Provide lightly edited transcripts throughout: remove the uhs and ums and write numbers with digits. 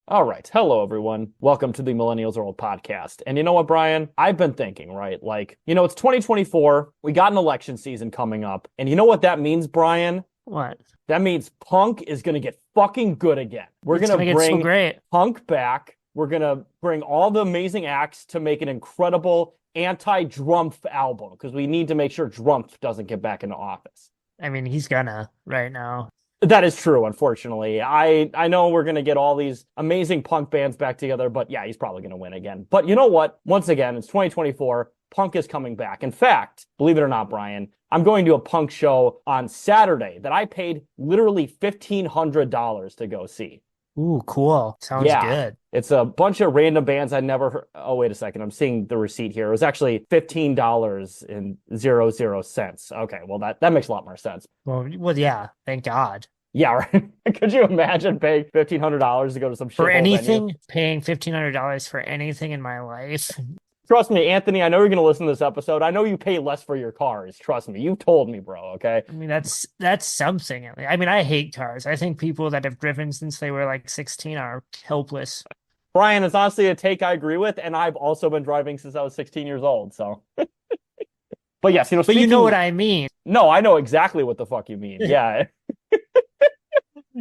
All right. Hello, everyone. Welcome to the Millennials Are Old podcast. And you know what, Brian? I've been thinking, right? It's 2024. We got an election season coming up. And you know what that means, Brian? What? That means punk is going to get fucking good again. We're It's going to gonna get so bring great. punk back. We're going to bring all the amazing acts to make an incredible anti-Drumpf album because we need to make sure Drumpf doesn't get back into office. I mean, he's gonna right now. That is true, unfortunately. I know we're going to get all these amazing punk bands back together, but yeah, he's probably going to win again. But you know what? Once again, it's 2024. Punk is coming back. In fact, believe it or not, Brian, I'm going to a punk show on Saturday that I paid literally $1,500 to go see. Ooh, cool. Sounds Yeah, good. it's a bunch of random bands I never heard. Oh, wait a second. I'm seeing the receipt here. It was actually $15.00. Okay, well, that makes a lot more sense. Well, yeah. Thank God. Yeah, right. Could you imagine paying $1,500 to go to some For shithole venue? anything, paying $1,500 for anything in my life. Trust me, Anthony, I know you're going to listen to this episode. I know you pay less for your cars. Trust me. You've told me, bro, okay? I mean, that's something. I mean, I hate cars. I think people that have driven since they were like 16 are helpless. Brian, it's honestly a take I agree with, and I've also been driving since I was 16 years old, so. But yes, But you know what I mean. No, I know exactly what the fuck you mean. Yeah.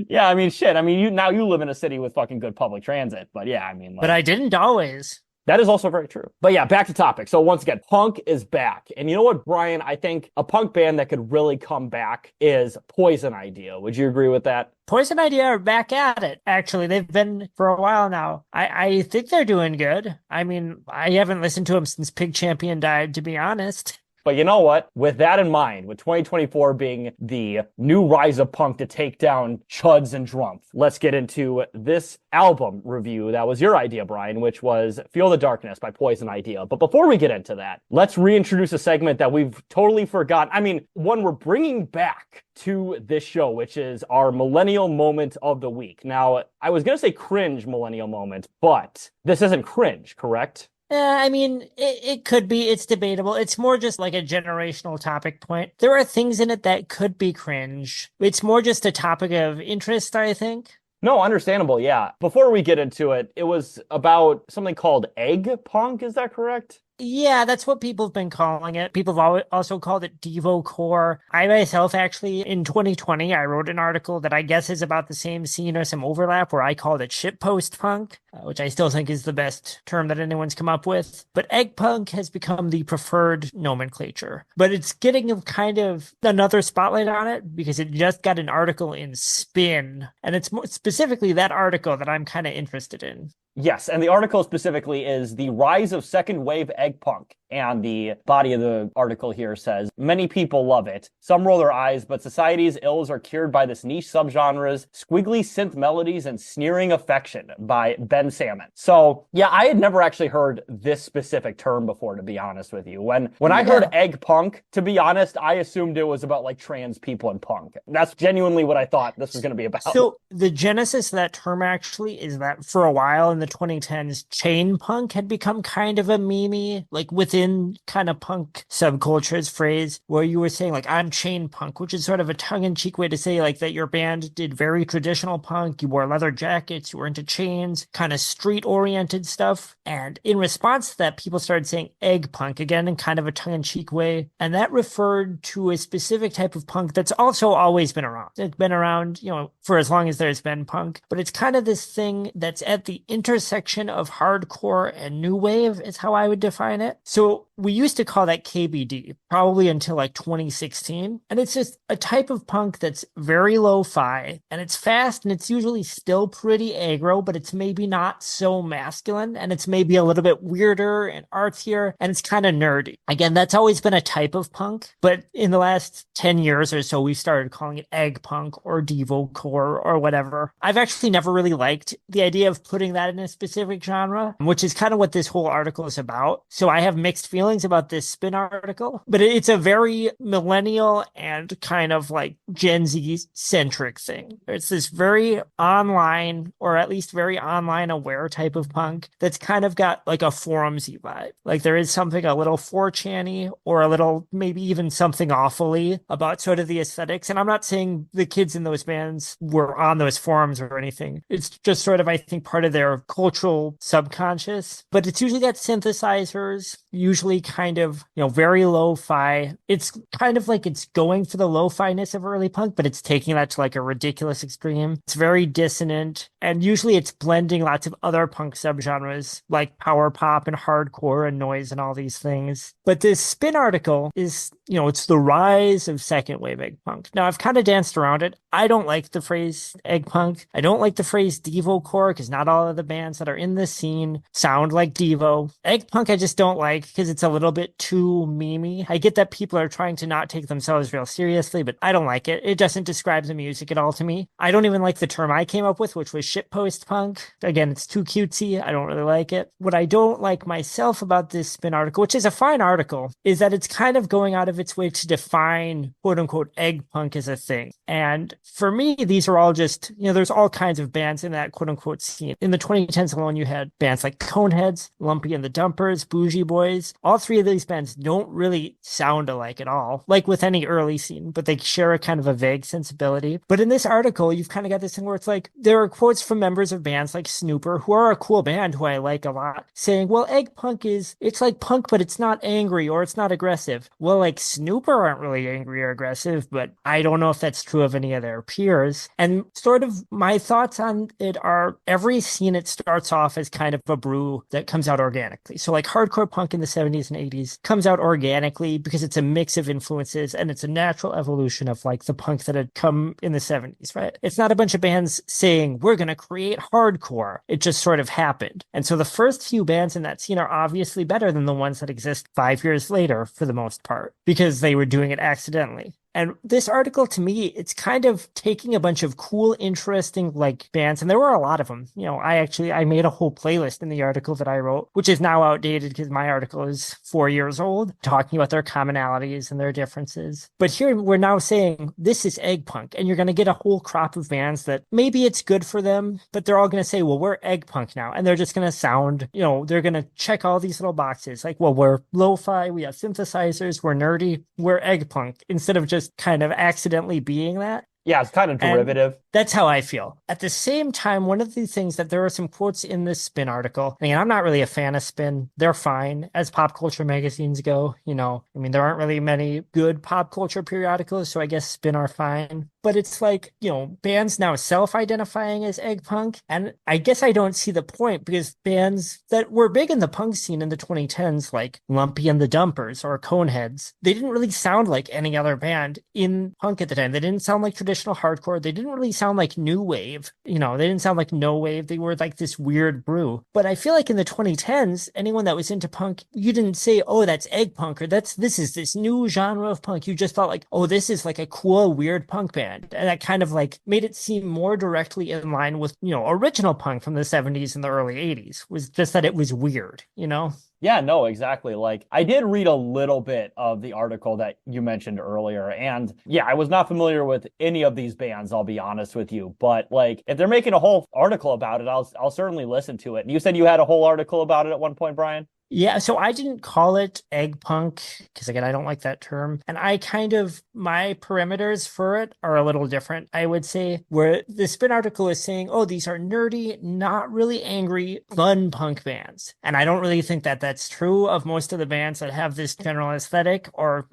Yeah, I mean, shit. I mean, you live in a city with fucking good public transit, but yeah, I mean, But I didn't always. that is also very true. But yeah, back to topic. So once again, punk is back. And you know what, Brian? I think a punk band that could really come back is Poison Idea. Would you agree with that? Poison Idea are back at it. Actually, they've been for a while now. I think they're doing good. I mean, I haven't listened to them since Pig Champion died, to be honest. But you know what? With that in mind, with 2024 being the new rise of punk to take down Chuds and Drumpf, let's get into this album review. That was your idea, Brian, which was Feel the Darkness by Poison Idea. But before we get into that, let's reintroduce a segment that we've totally forgotten. I mean, one we're bringing back to this show, which is our millennial moment of the week. Now, I was going to say cringe millennial moment, but this isn't cringe, correct? I mean, it could be. It's debatable. It's more just like a generational topic point. There are things in it that could be cringe. It's more just a topic of interest, I think. No, understandable. Yeah. Before we get into it, it was about something called egg punk. Is that correct? Yeah, that's what people have been calling it. People have also called it Devo Core. I myself, actually, in 2020, I wrote an article that I guess is about the same scene or some overlap where I called it shitpost punk, which I still think is the best term that anyone's come up with. But egg punk has become the preferred nomenclature. But it's getting a kind of another spotlight on it because it just got an article in Spin. And it's more specifically that article that I'm kind of interested in. Yes, and the article specifically is The Rise of Second Wave Egg Punk. And the body of the article here says, many people love it. Some roll their eyes, but society's ills are cured by this niche subgenres, squiggly synth melodies, and sneering affection by Ben Salmon. So, yeah, I had never actually heard this specific term before, to be honest with you. When I heard egg punk, to be honest, I assumed it was about like trans people and punk. That's genuinely what I thought this was going to be about. So the genesis of that term actually is that for a while in the 2010s, chain punk had become kind of a meme, like within kind of punk subcultures phrase where you were saying like, I'm chain punk, which is sort of a tongue-in-cheek way to say like that your band did very traditional punk. You wore leather jackets, you were into chains, kind of street-oriented stuff. And in response to that, people started saying egg punk again in kind of a tongue-in-cheek way. And that referred to a specific type of punk that's also always been around. It's been around, for as long as there's been punk, but it's kind of this thing that's at the intersection of hardcore and new wave is how I would define it. So we used to call that KBD, probably until like 2016. And it's just a type of punk that's very lo-fi and it's fast and it's usually still pretty aggro, but it's maybe not so masculine and it's maybe a little bit weirder and artsier and it's kind of nerdy. Again, that's always been a type of punk, but in the last 10 years or so, we started calling it egg punk or Devo core or whatever. I've actually never really liked the idea of putting that in a specific genre, which is kind of what this whole article is about. So I have mixed feelings feelings about this spin article, but it's a very millennial and kind of like Gen Z centric thing. It's this very online, or at least very online aware type of punk that's kind of got like a forumsy vibe. Like there is something a little 4chan-y or a little maybe even something awfully about sort of the aesthetics. And I'm not saying the kids in those bands were on those forums or anything. It's just sort of, I think, part of their cultural subconscious. But it's usually got synthesizers, usually kind of, very lo-fi. It's kind of like it's going for the lo-fi-ness of early punk, but it's taking that to like a ridiculous extreme. It's very dissonant. And usually it's blending lots of other punk subgenres like power pop and hardcore and noise and all these things. But this spin article is, it's the rise of second wave egg punk. Now, I've kind of danced around it. I don't like the phrase egg punk. I don't like the phrase Devocore because not all of the bands that are in this scene sound like Devo. Egg punk I just don't like because it's a little bit too memey. I get that people are trying to not take themselves real seriously, but I don't like it. It doesn't describe the music at all to me. I don't even like the term I came up with, which was shitpost punk. Again, it's too cutesy. I don't really like it. What I don't like myself about this spin article, which is a fine article, is that it's kind of going out of its way to define quote unquote egg punk as a thing. And for me, these are all just, there's all kinds of bands in that quote unquote scene. In the 2010s alone, you had bands like Coneheads, Lumpy and the Dumpers, Bougie Boys. All three of these bands don't really sound alike at all, like with any early scene, but they share a kind of a vague sensibility. But in this article, you've kind of got this thing where it's like, there are quotes from members of bands like Snooper, who are a cool band who I like a lot, saying, well, egg punk it's like punk, but it's not angry or it's not aggressive. Well, like Snooper aren't really angry or aggressive, but I don't know if that's true of any of their peers. And sort of my thoughts on it are every scene, it starts off as kind of a brew that comes out organically. So like hardcore punk in the 70s and 80s comes out organically because it's a mix of influences and it's a natural evolution of like the punk that had come in the 70s, right? It's not a bunch of bands saying, we're going to create hardcore. It just sort of happened. And so the first few bands in that scene are obviously better than the ones that exist 5 years later for the most part, because they were doing it accidentally. And this article, to me, it's kind of taking a bunch of cool, interesting, like bands, and there were a lot of them. I made a whole playlist in the article that I wrote, which is now outdated because my article is 4 years old, talking about their commonalities and their differences. But here we're now saying this is egg punk, and you're going to get a whole crop of bands that maybe it's good for them, but they're all going to say, well, we're egg punk now. And they're just going to sound, they're going to check all these little boxes. Like, well, we're lo-fi, we have synthesizers, we're nerdy, we're egg punk, instead of just kind of accidentally being that. Yeah, it's kind of derivative. And that's how I feel. At the same time, one of the things that there are some quotes in this Spin article. I mean, I'm not really a fan of Spin. They're fine as pop culture magazines go. There aren't really many good pop culture periodicals, so I guess Spin are fine. But it's like, bands now self-identifying as egg punk. And I guess I don't see the point because bands that were big in the punk scene in the 2010s, like Lumpy and the Dumpers or Coneheads, they didn't really sound like any other band in punk at the time. They didn't sound like traditional hardcore. They didn't really sound like new wave. They didn't sound like no wave. They were like this weird brew. But I feel like in the 2010s, anyone that was into punk, you didn't say, oh, that's egg punk or this is this new genre of punk. You just thought like, oh, this is like a cool, weird punk band. And that kind of like made it seem more directly in line with, original punk from the 70s and the early 80s, was just that it was weird, Yeah, no, exactly. Like, I did read a little bit of the article that you mentioned earlier. And yeah, I was not familiar with any of these bands, I'll be honest with you. But like, if they're making a whole article about it, I'll certainly listen to it. And you said you had a whole article about it at one point, Brian? Yeah, so I didn't call it egg punk because, again, I don't like that term. And my parameters for it are a little different, I would say, where the Spin article is saying, oh, these are nerdy, not really angry, fun punk bands. And I don't really think that that's true of most of the bands that have this general aesthetic, or,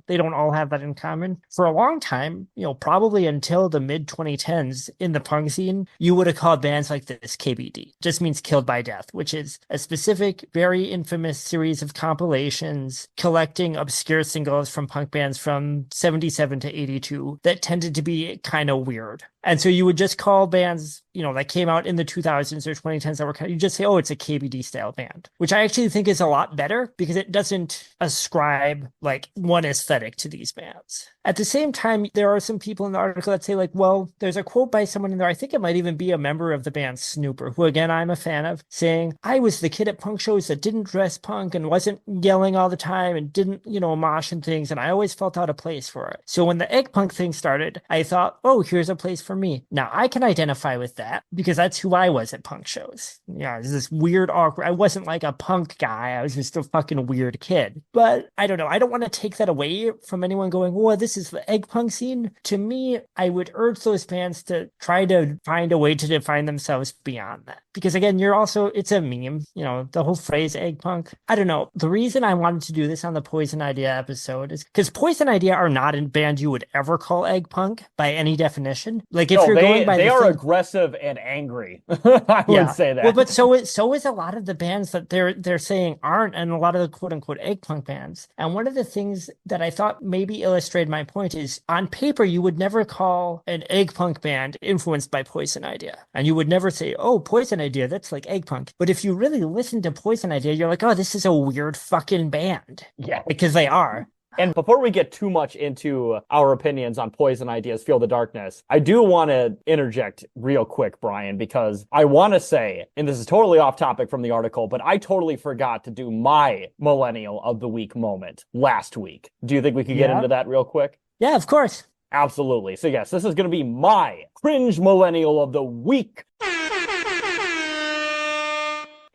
they don't all have that in common. For a long time, probably until the mid 2010s in the punk scene, you would have called bands like this KBD. Just means killed by death, which is a specific, very infamous series of compilations collecting obscure singles from punk bands from 77 to 82 that tended to be kind of weird. And so you would just call bands, that came out in the 2000s or 2010s that were you just say, oh, it's a KBD style band, which I actually think is a lot better because it doesn't ascribe like one aesthetic to these bands. At the same time, there are some people in the article that say like, well, there's a quote by someone in there. I think it might even be a member of the band Snooper, who again, I'm a fan of, saying, I was the kid at punk shows that didn't dress punk and wasn't yelling all the time and didn't, mosh and things. And I always felt out of place for it. So when the egg punk thing started, I thought, oh, here's a place for me. Now I can identify with that because that's who I was at punk shows. Yeah, this weird, awkward. I wasn't like a punk guy. I was just a fucking weird kid. But I don't know. I don't want to take that away from anyone going, well, this is the egg punk scene. To me, I would urge those bands to try to find a way to define themselves beyond that. Because again, it's a meme, the whole phrase egg punk. I don't know. The reason I wanted to do this on the Poison Idea episode is because Poison Idea are not a band you would ever call egg punk by any definition. Like if you're going by they are aggressive and angry. I would say that. Well, but so is a lot of the bands that they're saying aren't, and a lot of the quote unquote egg punk bands. And one of the things that I thought maybe illustrated my point is on paper, you would never call an egg punk band influenced by Poison Idea. And you would never say, oh, Poison Idea, that's like egg punk. But if you really listen to Poison Idea, you're like, oh, this is a weird fucking band. Yeah. Because they are. And before we get too much into our opinions on Poison Idea's Feel the Darkness, I do want to interject real quick, Brian, because I want to say, and this is totally off topic from the article, but I totally forgot to do my Millennial of the Week moment last week. Do you think we could get into that real quick? Yeah, of course. Absolutely. So yes, this is going to be my cringe Millennial of the Week.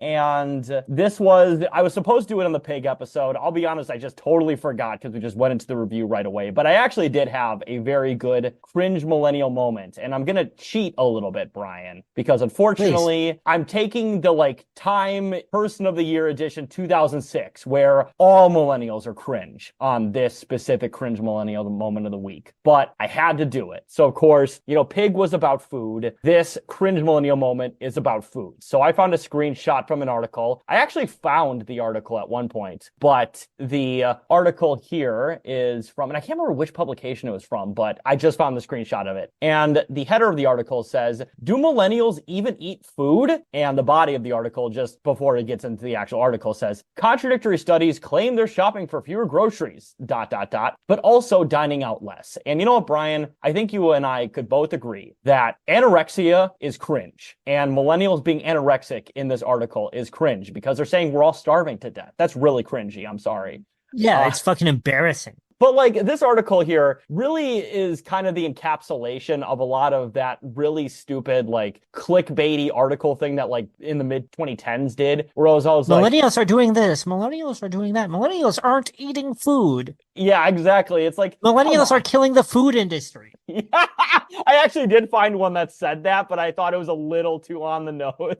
And I was supposed to do it on the pig episode. I'll be honest, I just totally forgot because we just went into the review right away. But I actually did have a very good cringe millennial moment. And I'm going to cheat a little bit, Brian, because unfortunately, I'm taking the Time Person of the Year edition 2006, where all millennials are cringe on this specific cringe millennial moment of the week. But I had to do it. So of course, pig was about food. This cringe millennial moment is about food. So I found a screenshot from an article. I actually found the article at one point, but the article here is from, and I can't remember which publication it was from, but I just found the screenshot of it. And the header of the article says, do millennials even eat food? And the body of the article, just before it gets into the actual article, says, contradictory studies claim they're shopping for fewer groceries, ... but also dining out less. And you know what, Brian? I think you and I could both agree that anorexia is cringe, and millennials being anorexic in this article is cringe because they're saying we're all starving to death. That's really cringy. I'm sorry. Yeah, it's fucking embarrassing. But this article here really is kind of the encapsulation of a lot of that really stupid, clickbaity article thing that in the mid 2010s did, where I was always millennials are doing this, millennials are doing that, millennials aren't eating food. Yeah, exactly. It's millennials are killing the food industry. Yeah, I actually did find one that said that, but I thought it was a little too on the nose.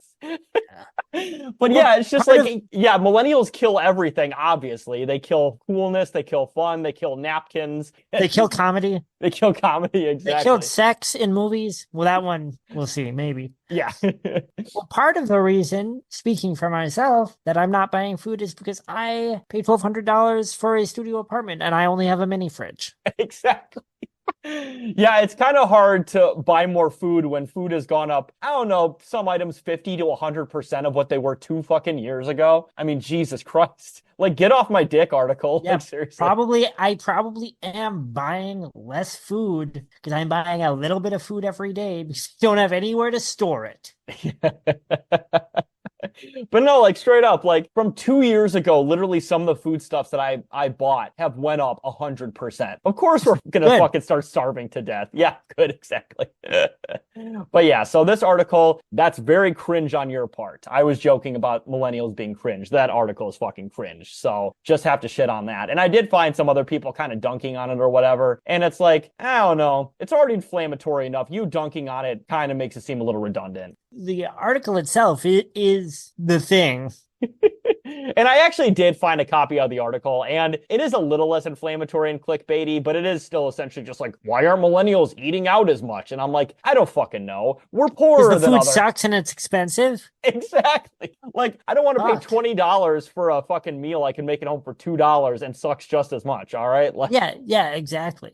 But yeah, it's just millennials kill everything, obviously. They kill coolness, they kill fun, they kill napkins. They kill comedy. They kill comedy, exactly. They killed sex in movies. Well, that one, we'll see, maybe. Yeah. Well, part of the reason, speaking for myself, that I'm not buying food is because I paid $1,200 for a studio apartment and I only have a mini fridge. Exactly. Yeah, it's kind of hard to buy more food when food has gone up, I don't know, some items 50 to 100% of what they were 2 fucking years ago. I mean, Jesus Christ. Get off my dick, article. Yeah, seriously. I probably am buying less food because I'm buying a little bit of food every day because I don't have anywhere to store it. But no, straight up, from 2 years ago, literally some of the foodstuffs that I bought have went up 100%. Of course, we're going to fucking start starving to death. Yeah, good, exactly. But yeah, so this article, that's very cringe on your part. I was joking about millennials being cringe. That article is fucking cringe. So just have to shit on that. And I did find some other people kind of dunking on it or whatever. And it's I don't know. It's already inflammatory enough. You dunking on it kind of makes it seem a little redundant. The article itself is the thing. And I actually did find a copy of the article, and it is a little less inflammatory and clickbaity, but it is still essentially just like, why aren't millennials eating out as much? And I'm like, I don't fucking know. We're Because poorer the than food other. sucks and it's expensive. Exactly. Like, I don't want to pay Fuck. $20 for a fucking meal I can make at home for $2 and sucks just as much. All right. Like, Yeah, exactly.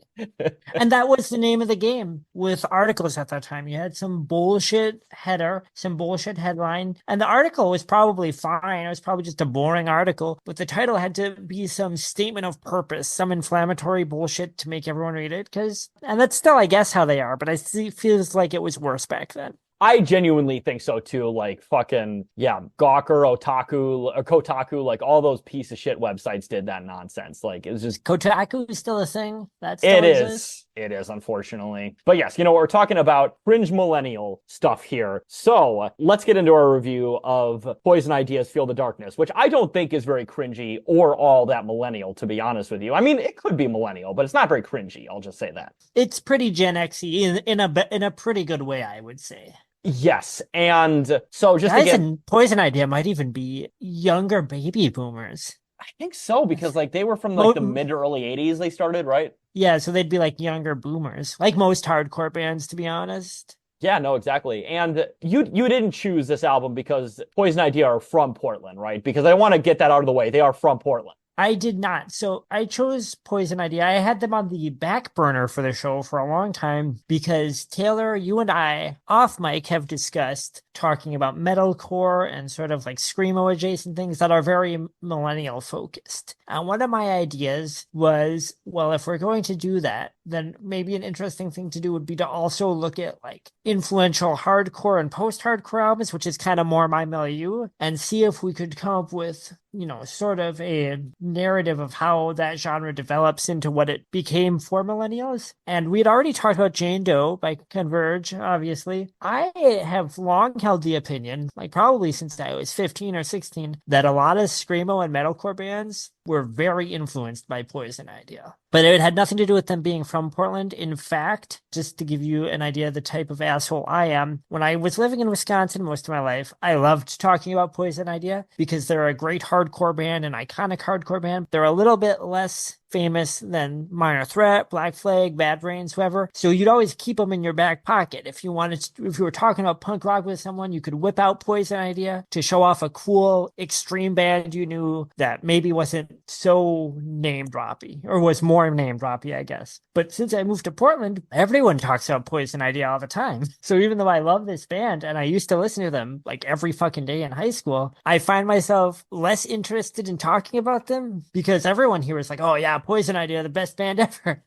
And that was the name of the game with articles at that time. You had some bullshit header, some bullshit headline, and the article was probably fine. It was probably just a boring article, but the title had to be some statement of purpose, some inflammatory bullshit to make everyone read it. And that's still, I guess, how they are, but I see, feels like it was worse back then. I genuinely think so too. Like fucking yeah, Gawker, Otaku, or Kotaku, like all those piece of shit websites did that nonsense. Like it was just Kotaku is still a thing that it still exists. is. It is, unfortunately. But yes, we're talking about cringe millennial stuff here. So let's get into our review of Poison Ideas Feel the Darkness, which I don't think is very cringy or all that millennial, to be honest with you. I mean, it could be millennial, but it's not very cringy. I'll just say that. It's pretty Gen X-y in a pretty good way, I would say. Yes. And so just Guys, again, and Poison Idea might even be younger baby boomers. I think so, because like they were from like the mid to early 80s they started, right? Yeah, so they'd be like younger boomers, like most hardcore bands, to be honest. Yeah, no, exactly. And you didn't choose this album because Poison Idea are from Portland, right? Because I want to get that out of the way. They are from Portland. I did not. So I chose Poison Idea. I had them on the back burner for the show for a long time because Taylor, you and I off mic have discussed talking about metalcore and sort of like screamo adjacent things that are very millennial focused. And one of my ideas was, well, if we're going to do that, then maybe an interesting thing to do would be to also look at like influential hardcore and post-hardcore albums, which is kind of more my milieu, and see if we could come up with, sort of a narrative of how that genre develops into what it became for millennials. And we'd already talked about Jane Doe by Converge, obviously. I have long held the opinion, like probably since I was 15 or 16, that a lot of screamo and metalcore bands were very influenced by Poison Idea. But it had nothing to do with them being from Portland. In fact, just to give you an idea of the type of asshole I am, when I was living in Wisconsin most of my life, I loved talking about Poison Idea because they're a great hardcore band, an iconic hardcore band. They're a little bit less famous than Minor Threat, Black Flag, Bad Brains, whoever. So you'd always keep them in your back pocket. If you were talking about punk rock with someone, you could whip out Poison Idea to show off a cool extreme band you knew that maybe wasn't so name droppy, or was more name droppy, I guess. But since I moved to Portland, everyone talks about Poison Idea all the time. So even though I love this band and I used to listen to them like every fucking day in high school, I find myself less interested in talking about them because everyone here is like, oh yeah, Poison Idea, the best band ever.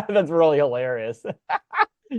That's really hilarious.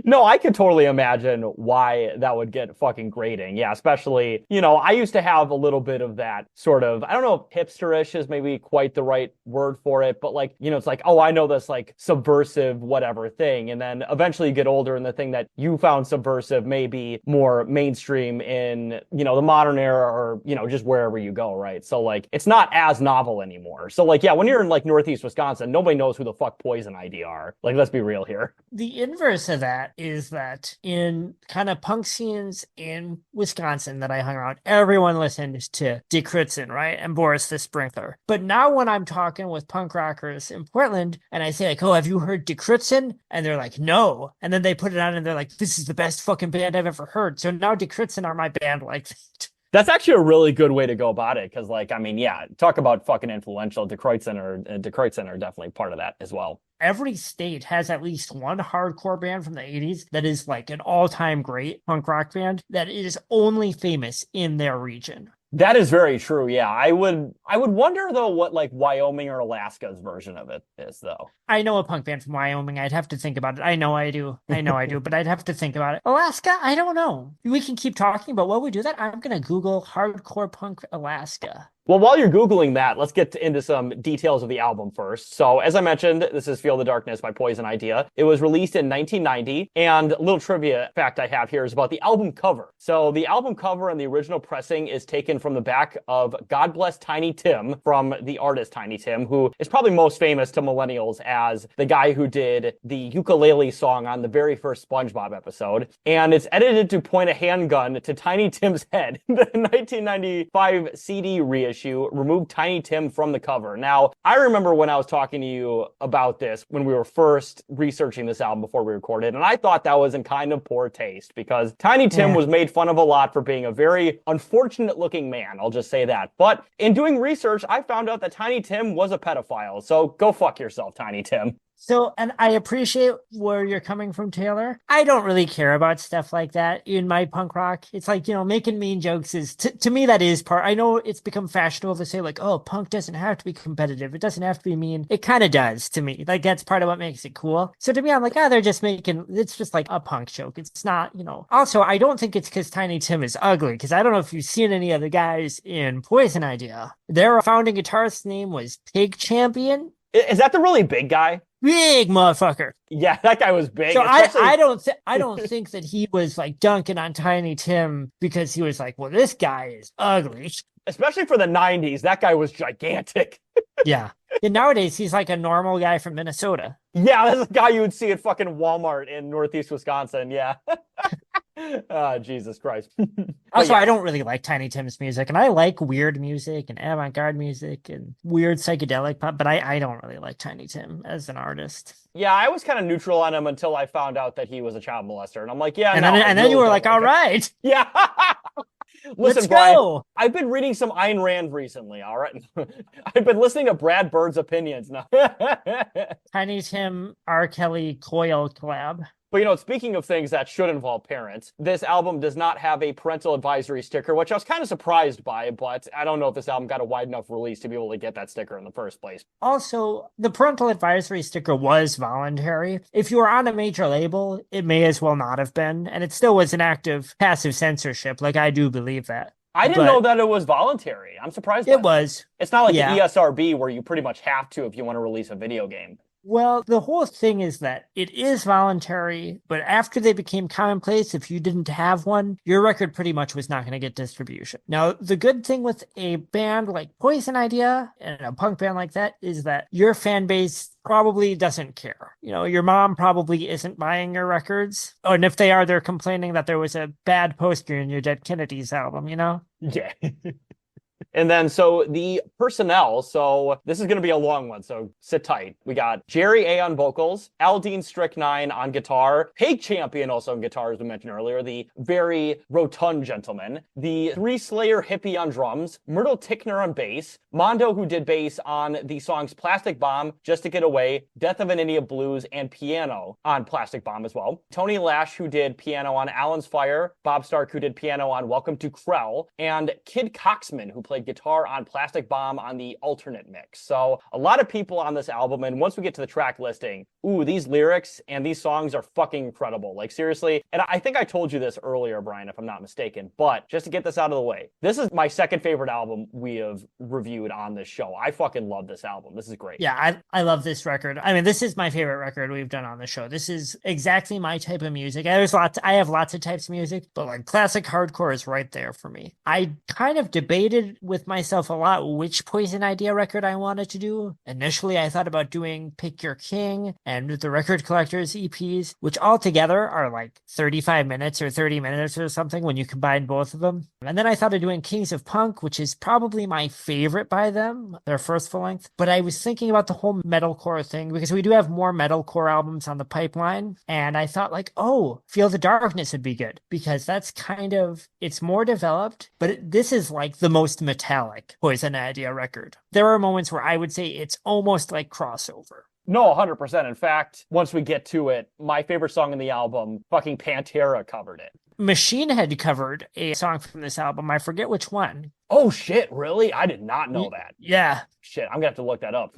No, I could totally imagine why that would get fucking grating. Yeah, especially, I used to have a little bit of that sort of, I don't know if hipsterish is maybe quite the right word for it, but like, it's like, oh, I know this like subversive whatever thing. And then eventually you get older and the thing that you found subversive may be more mainstream in, the modern era or, just wherever you go, right? So like, it's not as novel anymore. So like, yeah, when you're in like Northeast Wisconsin, nobody knows who the fuck Poison Idea are. Like, let's be real here. The inverse of that is that in kind of punk scenes in Wisconsin that I hung around, everyone listened to Dick Crutzen, right? And Boris the Sprinkler. But now when I'm talking with punk rockers in Portland and I say like, oh, have you heard Dick Crutzen? And they're like, no. And then they put it on and they're like, this is the best fucking band I've ever heard. So now Dick Crutzen are my band like that. That's actually a really good way to go about it. Cause like, I mean, yeah, talk about fucking influential. Detroit Center are definitely part of that as well. Every state has at least one hardcore band from the 80s that is like an all-time great punk rock band that is only famous in their region. That is very true. Yeah. I would wonder though what like Wyoming or Alaska's version of it is though. I know a punk band from Wyoming. I'd have to think about it. I know I do, but I'd have to think about it. Alaska? I don't know. We can keep talking, but while we do that, I'm going to Google hardcore punk Alaska. Well, while you're Googling that, let's get into some details of the album first. So, as I mentioned, this is Feel the Darkness by Poison Idea. It was released in 1990, and a little trivia fact I have here is about the album cover. So, the album cover and the original pressing is taken from the back of God Bless Tiny Tim from the artist Tiny Tim, who is probably most famous to millennials as the guy who did the ukulele song on the very first SpongeBob episode. And it's edited to point a handgun to Tiny Tim's head. The 1995 CD reissue removed Tiny Tim from the cover. Now, I remember when I was talking to you about this when we were first researching this album before we recorded, and I thought that was in kind of poor taste because Tiny Tim was made fun of a lot for being a very unfortunate looking man. I'll just say that. But in doing research, I found out that Tiny Tim was a pedophile. So go fuck yourself, Tiny Tim. So, and I appreciate where you're coming from, Taylor. I don't really care about stuff like that in my punk rock. It's like, making mean jokes is, to me, that is part. I know it's become fashionable to say like, oh, punk doesn't have to be competitive. It doesn't have to be mean. It kind of does to me. Like, that's part of what makes it cool. So to me, I'm like, they're just it's just like a punk joke. It's not, Also, I don't think it's because Tiny Tim is ugly, because I don't know if you've seen any of the guys in Poison Idea. Their founding guitarist's name was Pig Champion. Is that the really big guy? Big motherfucker. Yeah, that guy was big. So I don't think that he was like dunking on Tiny Tim because he was like, well, this guy is ugly. Especially for the 90s, that guy was gigantic. Yeah. And nowadays, he's like a normal guy from Minnesota. Yeah, that's a guy you would see at fucking Walmart in Northeast Wisconsin. Yeah. Oh, Jesus Christ. Also, I don't really like Tiny Tim's music, and I like weird music and avant-garde music and weird psychedelic pop, but I don't really like Tiny Tim as an artist. Yeah, I was kind of neutral on him until I found out that he was a child molester, and I'm like, yeah, and no. Then you were like, all right. Yeah. Listen, Let's Brian, go. I've been reading some Ayn Rand recently, all right? I've been listening to Brad Bird's opinions now. Tiny Tim, R. Kelly, Coil collab. But, speaking of things that should involve parents, this album does not have a parental advisory sticker, which I was kind of surprised by, but I don't know if this album got a wide enough release to be able to get that sticker in the first place. Also, the parental advisory sticker was voluntary. If you were on a major label, it may as well not have been, and it still was an act of passive censorship. Like, I do believe that. I didn't know that it was voluntary. I'm surprised by it was. It's not like the ESRB where you pretty much have to if you want to release a video game. Well, the whole thing is that it is voluntary, but after they became commonplace, if you didn't have one, your record pretty much was not going to get distribution. Now, the good thing with a band like Poison Idea and a punk band like that is that your fan base probably doesn't care. Your mom probably isn't buying your records. Oh, and if they are, they're complaining that there was a bad poster in your Dead Kennedys album, Yeah. And then, so the personnel, so this is going to be a long one, so sit tight. We got Jerry A. on vocals, Aldine Strychnine on guitar, Pig Champion also on guitar, as we mentioned earlier, the very rotund gentleman, the Three Slayer hippie on drums, Myrtle Tickner on bass, Mondo, who did bass on the songs Plastic Bomb, Just to Get Away, Death of an Idiot Blues, and piano on Plastic Bomb as well, Tony Lash, who did piano on Allen's Fire, Bob Stark, who did piano on Welcome to Krell, and Kid Coxman, who played guitar on Plastic Bomb on the alternate mix. So a lot of people on this album, and once we get to the track listing, these lyrics and these songs are fucking incredible. Like, seriously. And I think I told you this earlier, Brian, if I'm not mistaken, but just to get this out of the way, this is my second favorite album we have reviewed on this show. I fucking love this album. This is great. Yeah, I love this record. I mean, this is my favorite record we've done on the show. This is exactly my type of music. I have lots of types of music, but like classic hardcore is right there for me. I kind of debated with myself a lot which Poison Idea record I wanted to do. Initially, I thought about doing Pick Your King and the Record Collectors EPs, which all together are like 35 minutes or 30 minutes or something when you combine both of them. And then I thought of doing Kings of Punk, which is probably my favorite by them, their first full length. But I was thinking about the whole metalcore thing because we do have more metalcore albums on the pipeline. And I thought like, Feel the Darkness would be good because that's it's more developed, but this is like the most metallic Poison Idea record. There are moments where I would say it's almost like crossover. No, 100%. In fact, once we get to it, my favorite song in the album, fucking Pantera covered it. Machine Head covered a song from this album. I forget which one. Oh shit, really? I did not know that. Yeah. Shit, I'm gonna have to look that up.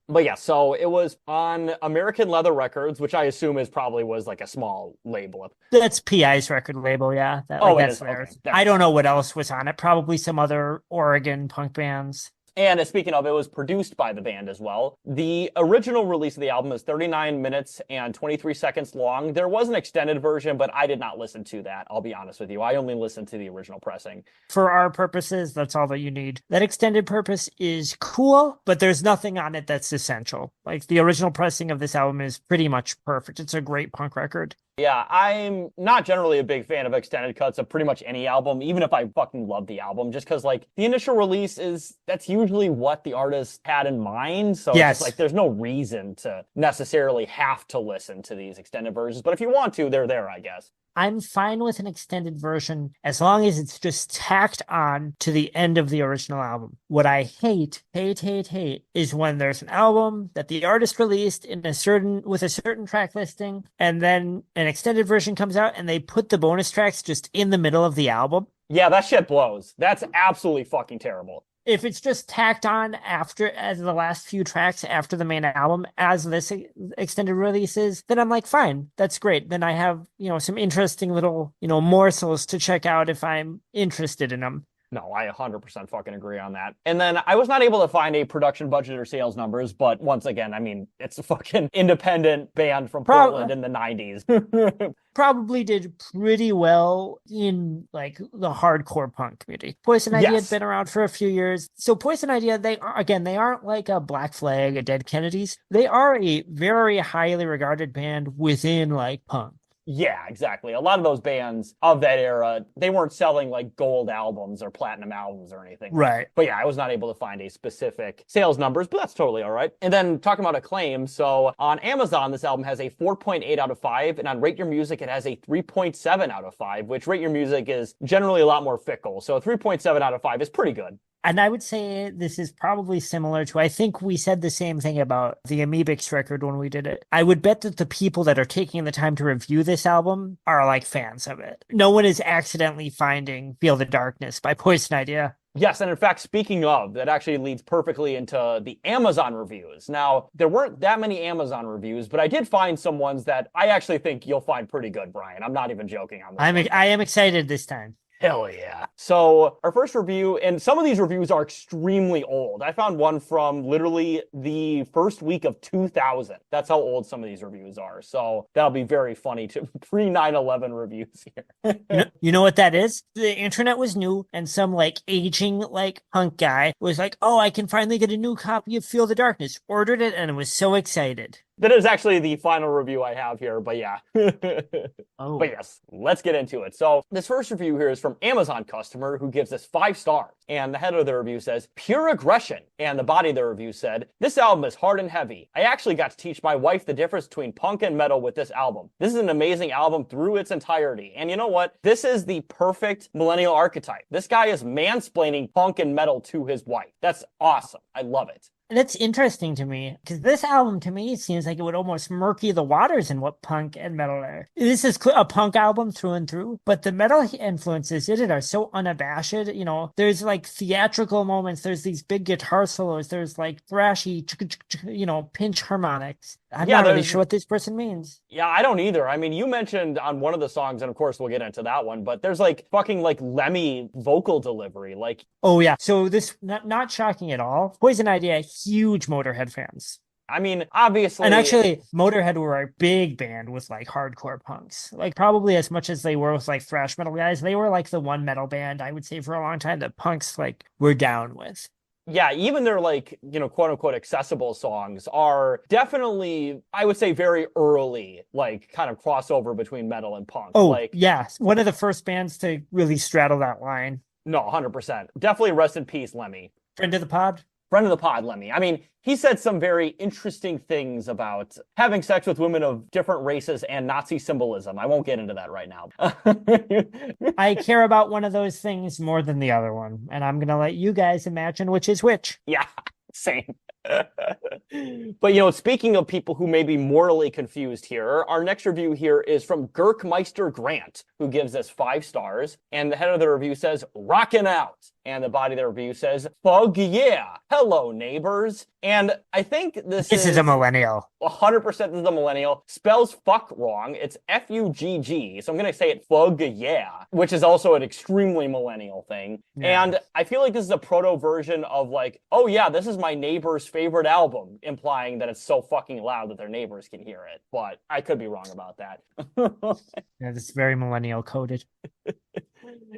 But yeah, so it was on American Leather Records, which I assume is probably was like a small label. That's PI's record label, yeah. That's theirs. Okay. I don't know what else was on it. Probably some other Oregon punk bands. And speaking of, it was produced by the band as well. The original release of the album is 39 minutes and 23 seconds long. There was an extended version, but I did not listen to that. I'll be honest with you. I only listened to the original pressing. For our purposes, that's all that you need. That extended purpose is cool, but there's nothing on it that's essential. Like the original pressing of this album is pretty much perfect. It's a great punk record. Yeah, I'm not generally a big fan of extended cuts of pretty much any album, even if I fucking love the album, just because like the initial release that's usually what the artist had in mind. So yes. It's like there's no reason to necessarily have to listen to these extended versions. But if you want to, they're there, I guess. I'm fine with an extended version as long as it's just tacked on to the end of the original album. What I hate is when there's an album that the artist released with a certain track listing, and then an extended version comes out and they put the bonus tracks just in the middle of the album. Yeah, that shit blows. That's absolutely fucking terrible. If it's just tacked on as the last few tracks after the main album as this extended release is, then I'm like, fine, that's great. Then I have, some interesting little, morsels to check out if I'm interested in them. No, I 100% fucking agree on that. And then I was not able to find a production budget or sales numbers, but once again, I mean, it's a fucking independent band from Portland in the 90s. Probably did pretty well in like the hardcore punk community. Poison Idea had been around for a few years. So Poison Idea, they aren't like a Black Flag, a Dead Kennedys. They are a very highly regarded band within like punk. Yeah, exactly. A lot of those bands of that era, they weren't selling like gold albums or platinum albums or anything. Right. But yeah, I was not able to find a specific sales numbers, but that's totally all right. And then talking about acclaim, so on Amazon, this album has a 4.8 out of 5, and on Rate Your Music, it has a 3.7 out of 5, which Rate Your Music is generally a lot more fickle. So a 3.7 out of 5 is pretty good. And I would say this is probably similar to, I think we said the same thing about the Amoebics record when we did it. I would bet that the people that are taking the time to review this album are like fans of it. No one is accidentally finding Feel the Darkness by Poison Idea. Yes, and in fact, speaking of, that actually leads perfectly into the Amazon reviews. Now, there weren't that many Amazon reviews, but I did find some ones that I actually think you'll find pretty good, Brian. I'm not even joking on this. I am excited this time. Hell yeah. So our first review, and some of these reviews are extremely old. I found one from literally the first week of 2000. That's how old some of these reviews are. So that'll be very funny to pre-9/11 reviews here. You know what that is? The internet was new, and some like aging like punk guy was like, oh, I can finally get a new copy of Feel the Darkness. Ordered it and was so excited. That is actually the final review I have here, but yeah. Oh. But yes, let's get into it. So this first review here is from Amazon customer who gives us 5 stars. And the head of the review says, pure aggression. And the body of the review said, this album is hard and heavy. I actually got to teach my wife the difference between punk and metal with this album. This is an amazing album through its entirety. And you know what? This is the perfect millennial archetype. This guy is mansplaining punk and metal to his wife. That's awesome. I love it. That's interesting to me, because this album, to me, seems like it would almost murky the waters in what punk and metal are. This is a punk album through and through, but the metal influences in it are so unabashed. There's like theatrical moments. There's these big guitar solos. There's like thrashy, pinch harmonics. I'm not really sure what this person means. Yeah, I don't either. I mean, you mentioned on one of the songs, and of course we'll get into that one, but there's like fucking like Lemmy vocal delivery. Like, oh yeah. So this, not shocking at all. Poison Idea, huge Motorhead fans. I mean, obviously. And actually, Motorhead were a big band with like hardcore punks. Like probably as much as they were with like thrash metal guys, they were like the one metal band, I would say, for a long time that punks like were down with. Yeah, even their like, quote unquote accessible songs are definitely, I would say, very early, like kind of crossover between metal and punk. Oh, yeah. One of the first bands to really straddle that line. No, 100%. Definitely rest in peace, Lemmy. Friend of the pod? Friend of the pod, Lemmy. I mean, he said some very interesting things about having sex with women of different races and Nazi symbolism. I won't get into that right now. I care about one of those things more than the other one, and I'm going to let you guys imagine which is which. Yeah. Same. But, speaking of people who may be mortally confused here, our next review here is from Gurkmeister Grant, who gives us 5 stars. And the head of the review says, rockin' out. And the body of the review says, fug yeah. Hello, neighbors. And I think this is a millennial. 100% this is a millennial. Spells fuck wrong. It's F-U-G-G. So I'm going to say it fug yeah, which is also an extremely millennial thing. Yeah. And I feel like this is a proto version of like, oh yeah, this is my neighbor's favorite album, implying that it's so fucking loud that their neighbors can hear it. But I could be wrong about that. Yeah, this is very millennial coded.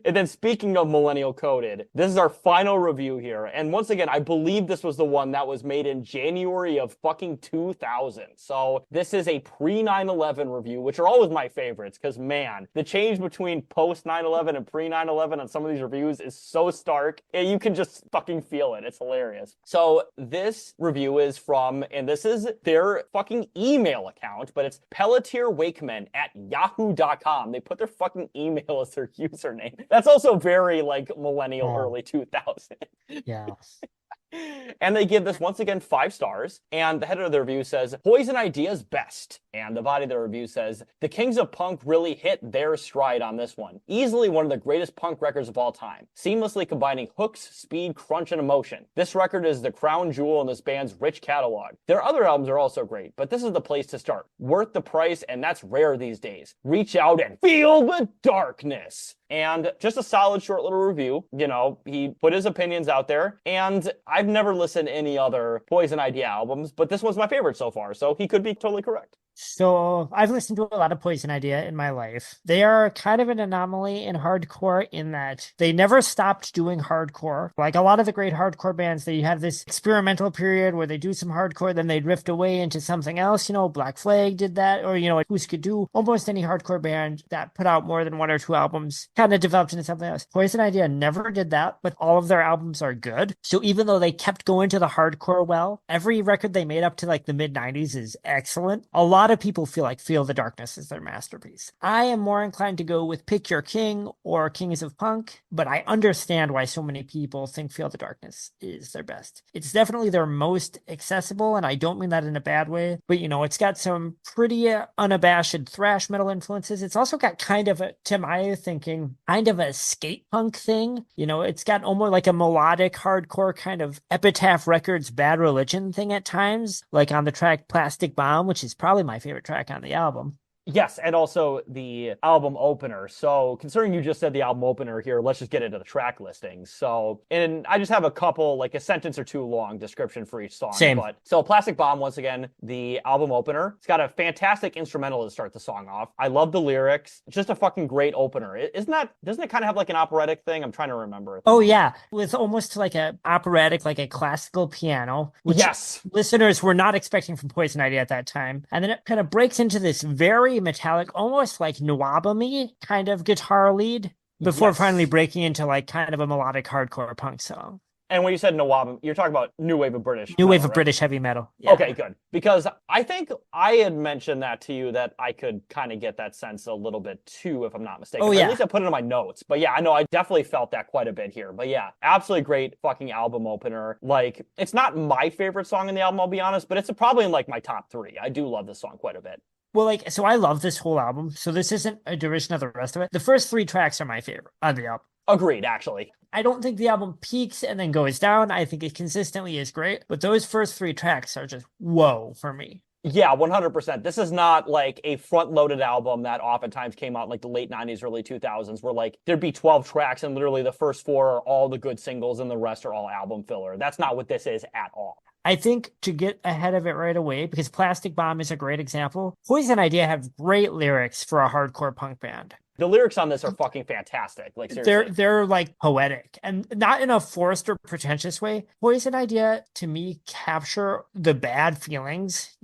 And then speaking of millennial coded, this is our final review here. And once again, I believe this was the one that was made in January of fucking 2000. So this is a pre 9/11 review, which are always my favorites because, man, the change between post 9/11 and pre 9/11 on some of these reviews is so stark. You can just fucking feel it. It's hilarious. So this review is from, and this is their fucking email account, but it's PelletierWakeman@yahoo.com. They put their fucking email as their username. That's also very like millennial, early 2000. Yeah. And they give this once again 5 stars. And the head of the review says, Poison Idea's best. And the body of the review says, the Kings of Punk really hit their stride on this one. Easily one of the greatest punk records of all time. Seamlessly combining hooks, speed, crunch, and emotion. This record is the crown jewel in this band's rich catalog. Their other albums are also great, but this is the place to start. Worth the price, and that's rare these days. Reach out and feel the darkness. And just a solid short little review. He put his opinions out there. And I've never listened to any other Poison Idea albums, but this one's my favorite so far. So he could be totally correct. So I've listened to a lot of Poison Idea in my life. They are kind of an anomaly in hardcore in that they never stopped doing hardcore. Like a lot of the great hardcore bands, they have this experimental period where they do some hardcore, then they drift away into something else. Black Flag did that, or, Husker Du. Almost any hardcore band that put out more than 1 or 2 albums kind of developed into something else. Poison Idea never did that, but all of their albums are good. So even though they kept going to the hardcore well, every record they made up to like the mid-90s is excellent. A lot of people feel like Feel the Darkness is their masterpiece. I am more inclined to go with Pick Your King or Kings of Punk, but I understand why so many people think Feel the Darkness is their best. It's definitely their most accessible, and I don't mean that in a bad way, but it's got some pretty unabashed thrash metal influences. It's also got kind of to my thinking, kind of a skate punk thing. It's got almost like a melodic hardcore kind of Epitaph Records Bad Religion thing at times, like on the track Plastic Bomb, which is probably my favorite track on the album. Yes, and also the album opener. So considering you just said the album opener here, let's just get into the track listings. So, and I just have a couple, like a sentence or two long description for each song. Same. So Plastic Bomb, once again, the album opener. It's got a fantastic instrumental to start the song off. I love the lyrics. Just a fucking great opener. Doesn't it kind of have like an operatic thing? I'm trying to remember. Oh yeah, with almost like a operatic, like a classical piano, which listeners were not expecting from Poison Idea at that time. And then it kind of breaks into this very metallic, almost like Nwabami kind of guitar lead before finally breaking into like kind of a melodic hardcore punk song. And when you said Nawab, you're talking about new wave of British British heavy metal. Yeah. Okay, good. Because I think I had mentioned that to you that I could kind of get that sense a little bit too, if I'm not mistaken. Oh, yeah. At least I put it in my notes. But yeah, I know I definitely felt that quite a bit here. But yeah, absolutely great fucking album opener. Like, it's not my favorite song in the album, I'll be honest, but it's probably in like my top 3. I do love this song quite a bit. Well, so I love this whole album. So this isn't a derision of the rest of it. The first 3 tracks are my favorite on the album. Agreed, actually. I don't think the album peaks and then goes down. I think it consistently is great. But those first 3 tracks are just whoa for me. Yeah, 100%. This is not like a front-loaded album that oftentimes came out in like the late 90s, early 2000s, where like there'd be 12 tracks and literally the first 4 are all the good singles and the rest are all album filler. That's not what this is at all. I think to get ahead of it right away, because Plastic Bomb is a great example, Poison Idea have great lyrics for a hardcore punk band. The lyrics on this are fucking fantastic. Like, seriously. They're like poetic and not in a forced or pretentious way. Poison Idea to me capture the bad feelings,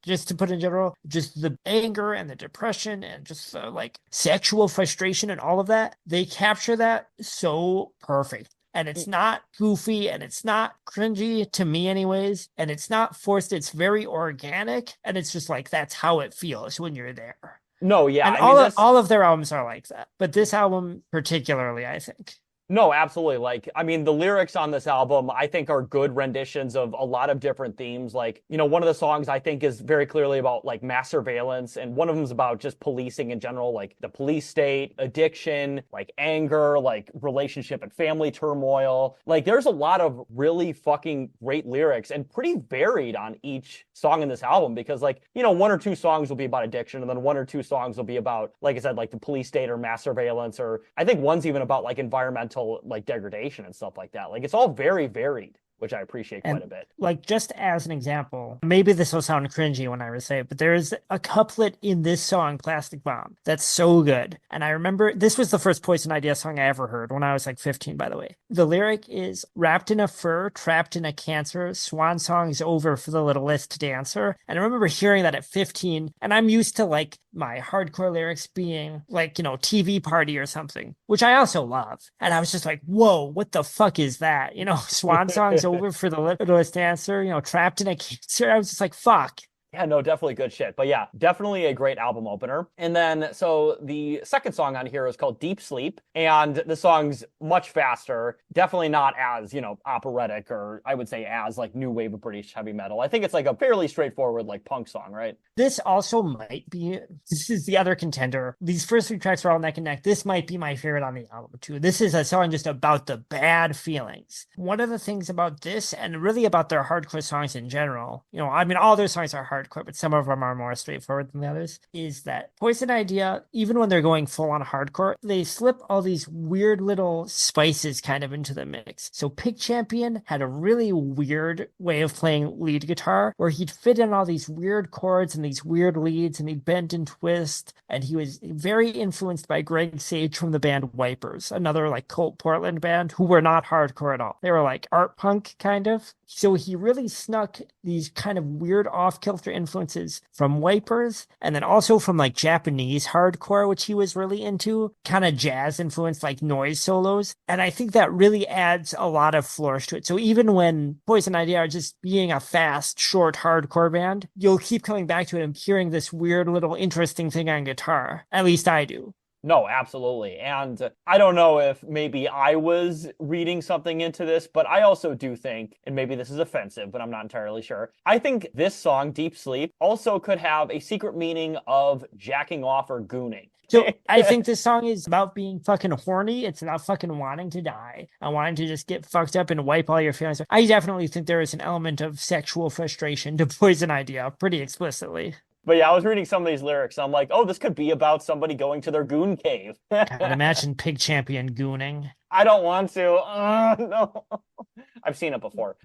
just to put in general, just the anger and the depression and just the like sexual frustration and all of that. They capture that so perfect. And it's not goofy and it's not cringy to me anyways. And it's not forced. It's very organic. And it's just like, that's how it feels when you're there. No, yeah. And all of their albums are like that. But this album particularly, I think. No, absolutely. Like, I mean, the lyrics on this album, I think, are good renditions of a lot of different themes. Like, one of the songs I think is very clearly about like mass surveillance, and one of them is about just policing in general, like the police state, addiction, like anger, like relationship and family turmoil. Like, there's a lot of really fucking great lyrics and pretty varied on each song in this album because, like, one or two songs will be about addiction, and then one or two songs will be about, like I said, like the police state or mass surveillance, or I think one's even about like environmental like degradation and stuff like that. Like, it's all very varied, which I appreciate quite a bit. Like, just as an example, maybe this will sound cringy when I say it, but there's a couplet in this song, Plastic Bomb, that's so good. And I remember this was the first Poison Idea song I ever heard when I was like 15, by the way. The lyric is, wrapped in a fur, trapped in a cancer, swan song's over for the littlest dancer. And I remember hearing that at 15, and I'm used to like my hardcore lyrics being like, TV Party or something, which I also love. And I was just like, whoa, what the fuck is that? Swan song's over for the littlest dancer, trapped in a cancer. I was just like, fuck. Yeah, no, definitely good shit. But yeah, definitely a great album opener. And then, so the second song on here is called Deep Sleep. And the song's much faster. Definitely not as, operatic, or I would say as like new wave of British heavy metal. I think it's like a fairly straightforward like punk song, right? This also might be, this is the other contender. These first three tracks are all neck and neck. This might be my favorite on the album too. This is a song just about the bad feelings. One of the things about this, and really about their hardcore songs in general, I mean, all their songs are hardcore, but some of them are more straightforward than the others, is that Poison Idea, even when they're going full on hardcore, they slip all these weird little spices kind of into the mix. So Pig Champion had a really weird way of playing lead guitar where he'd fit in all these weird chords and these weird leads, and he'd bend and twist. And he was very influenced by Greg Sage from the band Wipers, another like cult Portland band who were not hardcore at all. They were like art punk kind of. So he really snuck these kind of weird off-kilter influences from Wipers, and then also from like Japanese hardcore, which he was really into, kind of jazz influenced like noise solos. And I think that really adds a lot of flourish to it. So even when Poison Idea are just being a fast, short hardcore band, you'll keep coming back to it and hearing this weird little interesting thing on guitar. At least I do. No, absolutely. And I don't know if maybe I was reading something into this, but I also do think, and maybe this is offensive, but I'm not entirely sure, I think this song, Deep Sleep, also could have a secret meaning of jacking off or gooning. So I think this song is about being fucking horny. It's not fucking wanting to die and wanting to just get fucked up and wipe all your feelings. I definitely think there is an element of sexual frustration to Poison Idea pretty explicitly. But yeah, I was reading some of these lyrics. I'm like, oh, this could be about somebody going to their goon cave. God, imagine Pig Champion gooning. I don't want to. No. I've seen it before.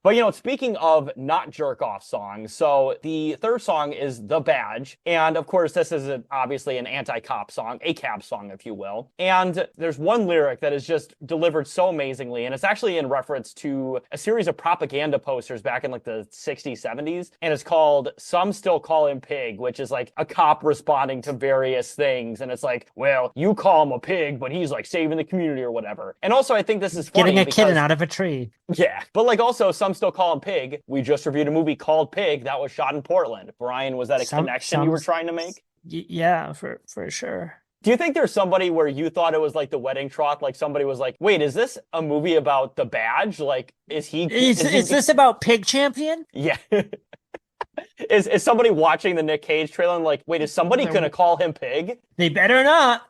But, speaking of not jerk off songs, so the third song is The Badge. And of course, this is obviously an anti-cop song, a cab song, if you will. And there's one lyric that is just delivered so amazingly. And it's actually in reference to a series of propaganda posters back in like the 60s, 70s. And it's called Some Still Call Him Pig, which is like a cop responding to various things. And it's like, well, you call him a pig, but he's like saving the community or whatever. And also, I think this is funny getting a kitten out of a tree. Yeah, but like also, some still call him Pig. We just reviewed a movie called Pig that was shot in Portland. Brian, was that a connection you were trying to make? Yeah, for sure. Do you think there's somebody where you thought it was like The Wedding Trough? Like somebody was like, wait, is this a movie about The Badge? Like, is this about Pig Champion? Yeah. Is somebody watching the Nick Cage trailer and like, wait, is somebody gonna call him Pig? They better not.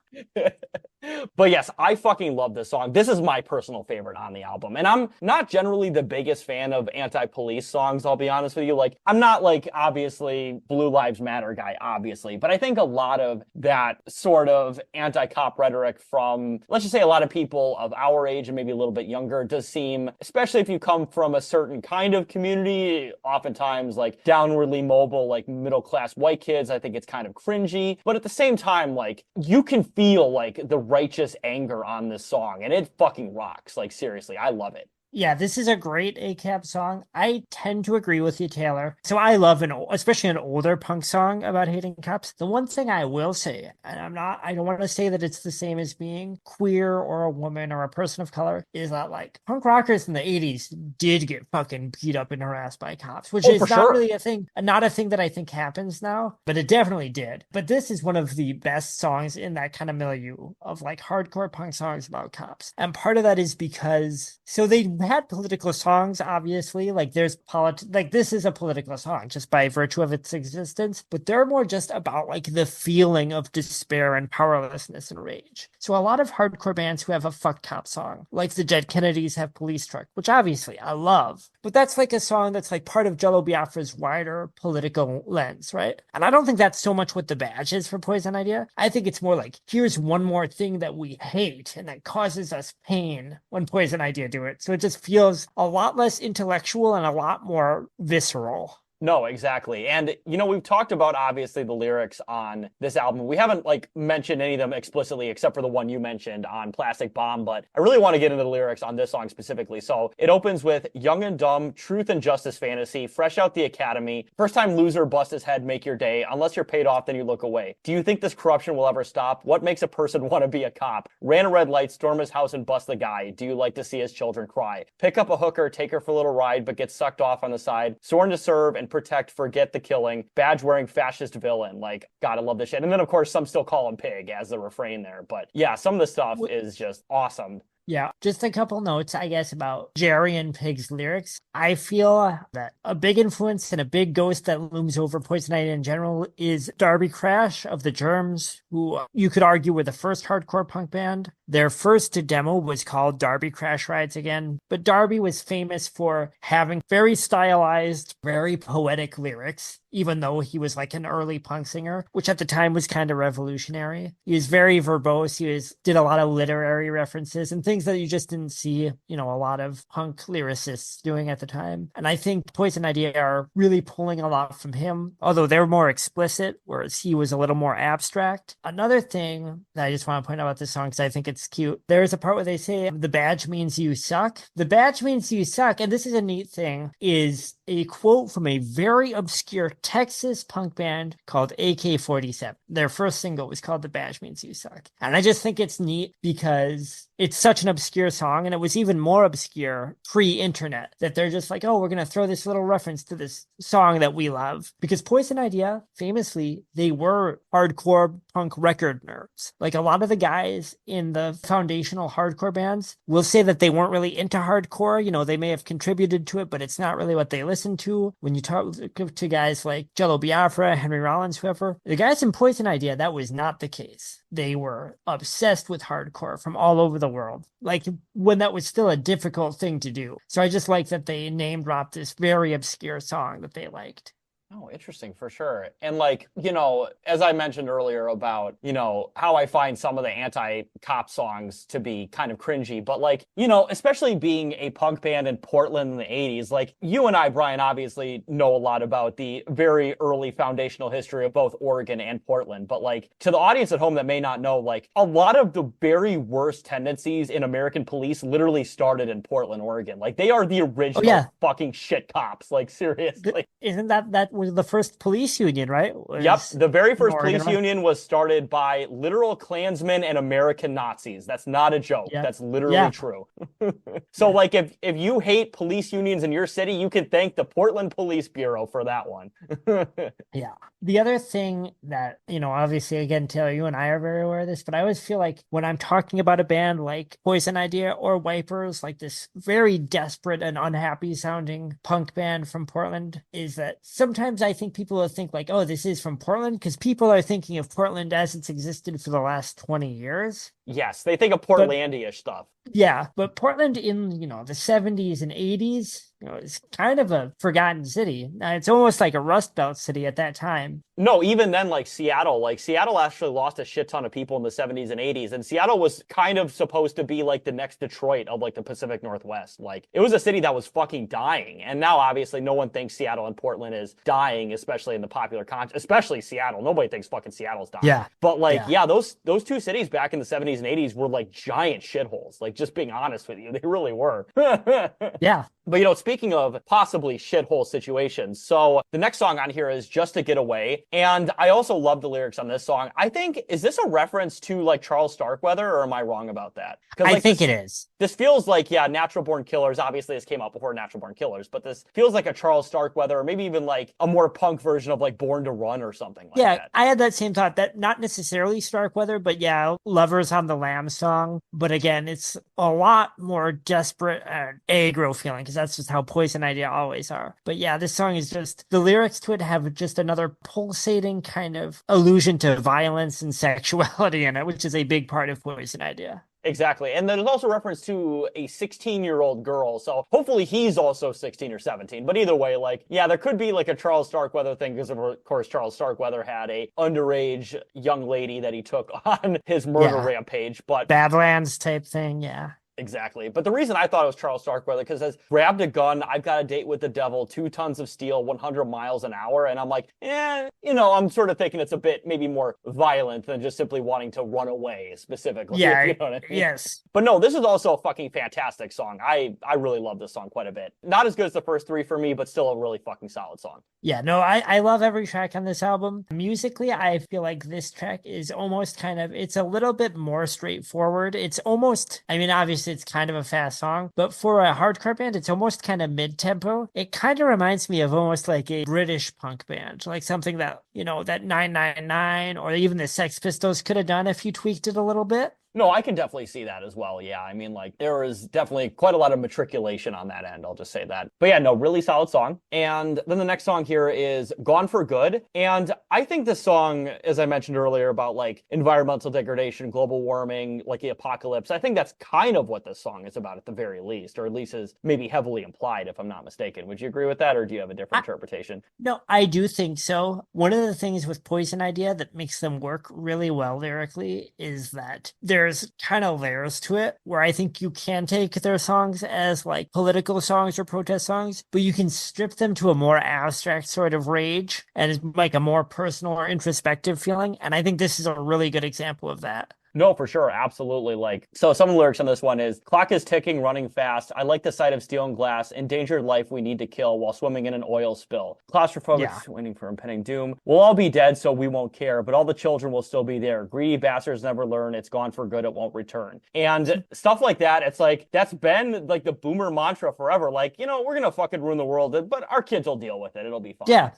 But yes, I fucking love this song. This is my personal favorite on the album. And I'm not generally the biggest fan of anti-police songs, I'll be honest with you. Like, I'm not like, obviously, Blue Lives Matter guy, obviously. But I think a lot of that sort of anti-cop rhetoric from, let's just say, a lot of people of our age and maybe a little bit younger does seem, especially if you come from a certain kind of community, oftentimes like downwardly mobile, like middle-class white kids, I think it's kind of cringy. But at the same time, like, you can feel like the righteous anger on this song, and it fucking rocks. Like, seriously, I love it. Yeah, this is a great ACAB song. I tend to agree with you, Taylor. So I love especially an older punk song about hating cops. The one thing I will say, and I don't want to say that it's the same as being queer or a woman or a person of color, is that like punk rockers in the 80s did get fucking beat up and harassed by cops, which Oh, for is not sure. really a thing, not a thing that I think happens now, but it definitely did. But this is one of the best songs in that kind of milieu of like hardcore punk songs about cops. And part of that is because so they had political songs, obviously. Like there's like this is a political song just by virtue of its existence, but they're more just about like the feeling of despair and powerlessness and rage. So a lot of hardcore bands who have a fuck cop song, like the Dead Kennedys have Police Truck, which obviously I love, but that's like a song that's like part of Jello Biafra's wider political lens, right? And I don't think that's so much what the badge is for Poison Idea. I think it's more like here's one more thing that we hate and that causes us pain when Poison Idea do it. So it just feels a lot less intellectual and a lot more visceral. No, exactly. And, we've talked about obviously the lyrics on this album. We haven't like mentioned any of them explicitly, except for the one you mentioned on Plastic Bomb, but I really want to get into the lyrics on this song specifically. So it opens with young and dumb, truth and justice fantasy, fresh out the academy, first time loser, bust his head, make your day. Unless you're paid off, then you look away. Do you think this corruption will ever stop? What makes a person want to be a cop? Ran a red light, storm his house and bust the guy. Do you like to see his children cry? Pick up a hooker, take her for a little ride, but get sucked off on the side. Sworn to serve and protect, forget the killing, badge wearing fascist villain. Like, God, I love this shit. And then, of course, some still call him pig as the refrain there. But yeah, some of the stuff is just awesome. Yeah, just a couple notes, I guess, about Jerry and Pig's lyrics. I feel that a big influence and a big ghost that looms over Poison Idea in general is Darby Crash of the Germs, who you could argue were the first hardcore punk band. Their first demo was called Darby Crash Rides Again, but Darby was famous for having very stylized, very poetic lyrics, even though he was like an early punk singer, which at the time was kind of revolutionary. He was very verbose. Did a lot of literary references and things that you just didn't see, a lot of punk lyricists doing at the time. And I think Poison Idea are really pulling a lot from him, although they're more explicit, whereas he was a little more abstract. Another thing that I just want to point out about this song, because I think it's cute, there's a part where they say, the badge means you suck. The badge means you suck. And this is a neat thing, is a quote from a very obscure Texas punk band called AK-47. Their first single was called The Badge Means You Suck. And I just think it's neat because it's such an obscure song, and it was even more obscure pre-internet, that they're just like, oh, we're going to throw this little reference to this song that we love. Because Poison Idea, famously, they were hardcore punk record nerds. Like a lot of the guys in the foundational hardcore bands will say that they weren't really into hardcore. They may have contributed to it, but it's not really what they listen to. When you talk to guys like Jello Biafra, Henry Rollins, whoever, the guys in Poison Idea, that was not the case. They were obsessed with hardcore from all over the world, like when that was still a difficult thing to do. So I just like that they name dropped this very obscure song that they liked. Oh, interesting, for sure. And like, as I mentioned earlier about, how I find some of the anti-cop songs to be kind of cringy, but like, especially being a punk band in Portland in the 80s, like you and I, Brian, obviously know a lot about the very early foundational history of both Oregon and Portland. But like to the audience at home that may not know, like a lot of the very worst tendencies in American police literally started in Portland, Oregon. Like they are the original fucking shit cops. Like seriously. Isn't that was the first police union, right? Yep. The very first police union was started by literal Klansmen and American Nazis. That's not a joke. Yep. That's literally true. So like if you hate police unions in your city, you can thank the Portland Police Bureau for that one. Yeah. The other thing that, obviously, again, Taylor, you and I are very aware of this, but I always feel like when I'm talking about a band like Poison Idea or Wipers, like this very desperate and unhappy sounding punk band from Portland, is that sometimes I think people will think like, oh, this is from Portland, because people are thinking of Portland as it's existed for the last 20 years. Yes, they think of Portlandia stuff. Yeah, but Portland in, the 70s and 80s, it's kind of a forgotten city. It's almost like a Rust Belt city at that time. No, even then, like Seattle actually lost a shit ton of people in the 70s and 80s. And Seattle was kind of supposed to be like the next Detroit of like the Pacific Northwest. Like it was a city that was fucking dying. And now obviously no one thinks Seattle and Portland is dying, especially in the popular especially Seattle. Nobody thinks fucking Seattle's dying. Yeah. But like, those two cities back in the 70s '70s and '80s were like giant shitholes. Like, just being honest with you, they really were. Yeah. But, you know, speaking of possibly shithole situations, so the next song on here is Just to Get Away. And I also love the lyrics on this song. I think, is this a reference to like Charles Starkweather, or am I wrong about that? Because I like think it is. this feels like, yeah, Natural Born Killers. Obviously, this came out before Natural Born Killers, but this feels like a Charles Starkweather, or maybe even like a more punk version of like Born to Run or something like Yeah, that. I had that same thought, that not necessarily Starkweather, but yeah, Lovers on the Lamb song. But again, it's a lot more desperate and aggro feeling, because that's just how Poison Idea always are. But yeah, this song is just, the lyrics to it have just another pulsating kind of allusion to violence and sexuality in it, which is a big part of Poison Idea. Exactly. And there's also reference to a 16-year-old girl. So hopefully he's also 16 or 17. But either way, like, yeah, there could be like a Charles Starkweather thing, because of course Charles Starkweather had a underage young lady that he took on his murder rampage. But Badlands type thing, yeah. exactly. But the reason I thought it was Charles Starkweather, because it says, grabbed a gun, I've got a date with the devil, 2 tons of steel, 100 miles an hour. And I'm like, you know, I'm sort of thinking it's a bit maybe more violent than just simply wanting to run away specifically. Yeah, you know what I mean? yes. But no, this is also a fucking fantastic song. I really love this song quite a bit. Not as good as the first 3 for me, but still a really fucking solid song. Yeah, no, I love every track on this album. Musically, I feel like this track is almost kind of, it's a little bit more straightforward. It's almost, I mean, obviously it's kind of a fast song, but for a hardcore band, it's almost kind of mid-tempo. It kind of reminds me of almost like a British punk band, like something that, you know, that 999 or even the Sex Pistols could have done if you tweaked it a little bit. No, I can definitely see that as well. Yeah, I mean, like, there is definitely quite a lot of matriculation on that end. I'll just say that. But yeah, no, really solid song. And then the next song here is Gone for Good. And I think this song, as I mentioned earlier, about like environmental degradation, global warming, like the apocalypse, I think that's kind of what this song is about at the very least, or at least is maybe heavily implied, if I'm not mistaken. Would you agree with that, or do you have a different interpretation? No, I do think so. One of the things with Poison Idea that makes them work really well lyrically is that there's kind of layers to it, where I think you can take their songs as like political songs or protest songs, but you can strip them to a more abstract sort of rage and like a more personal or introspective feeling. And I think this is a really good example of that. No, for sure. Absolutely. Like, so some of the lyrics on this one is, clock is ticking, running fast. I like the sight of steel and glass. Endangered life we need to kill while swimming in an oil spill. Claustrophobic, waiting for impending doom. We'll all be dead, so we won't care, but all the children will still be there. Greedy bastards never learn. It's gone for good. It won't return. And stuff like that. It's like, that's been like the boomer mantra forever. Like, you know, we're going to fucking ruin the world, but our kids will deal with it. It'll be fine. Yeah.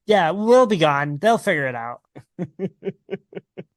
Yeah, we'll be gone. They'll figure it out.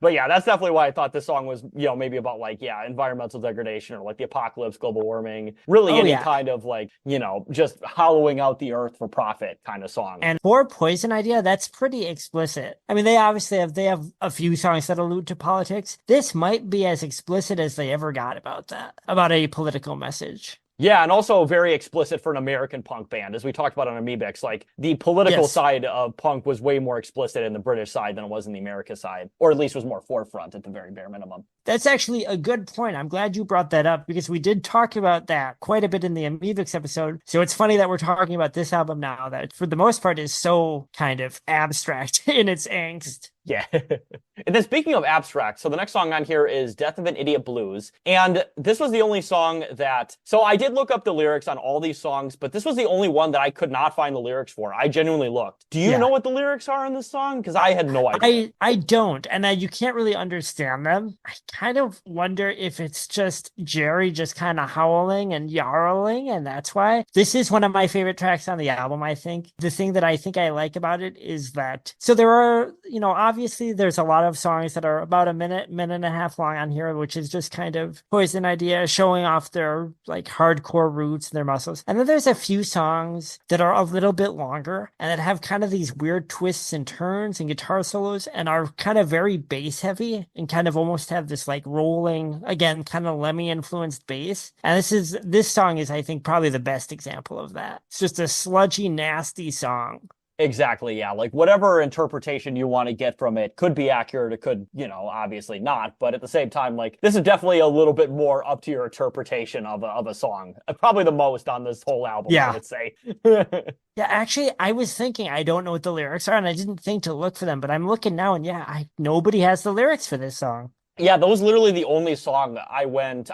But yeah, that's definitely why I thought this song was, you know, maybe about like, yeah, environmental degradation or like the apocalypse, global warming, really any kind of like, you know, just hollowing out the earth for profit kind of song. And for Poison Idea, that's pretty explicit. I mean, they obviously have a few songs that allude to politics. This might be as explicit as they ever got about that, about a political message. Yeah, and also very explicit for an American punk band. As we talked about on Amebix, like the political side of punk was way more explicit in the British side than it was in the America side, or at least was more forefront at the very bare minimum. That's actually a good point. I'm glad you brought that up, because we did talk about that quite a bit in the Amebix episode. So it's funny that we're talking about this album now that for the most part is so kind of abstract in its angst. Yeah. And then speaking of abstract, so the next song on here is Death of an Idiot Blues. And this was the only song that, so I did look up the lyrics on all these songs, but this was the only one that I could not find the lyrics for. I genuinely looked. Do you know what the lyrics are in this song? Because I had no idea. I don't. And you can't really understand them. I kind of wonder if it's just Jerry just kind of howling and yarling, and that's why. This is one of my favorite tracks on the album, I think. The thing that I think I like about it is that, so there are, you know, obviously there's a lot of songs that are about a minute and a half long on here, which is just kind of Poison Idea showing off their like hardcore roots and their muscles. And then there's a few songs that are a little bit longer and that have kind of these weird twists and turns and guitar solos and are kind of very bass heavy and kind of almost have this like rolling, again, kind of Lemmy influenced bass. And this song is, I think, probably the best example of that. It's just a sludgy, nasty song. Exactly, yeah. Like whatever interpretation you want to get from it could be accurate. It could, you know, obviously not. But at the same time, like this is definitely a little bit more up to your interpretation of a song. Probably the most on this whole album, I would say. Yeah, actually, I was thinking, I don't know what the lyrics are, and I didn't think to look for them, but I'm looking now, and nobody has the lyrics for this song. Yeah, that was literally the only song that I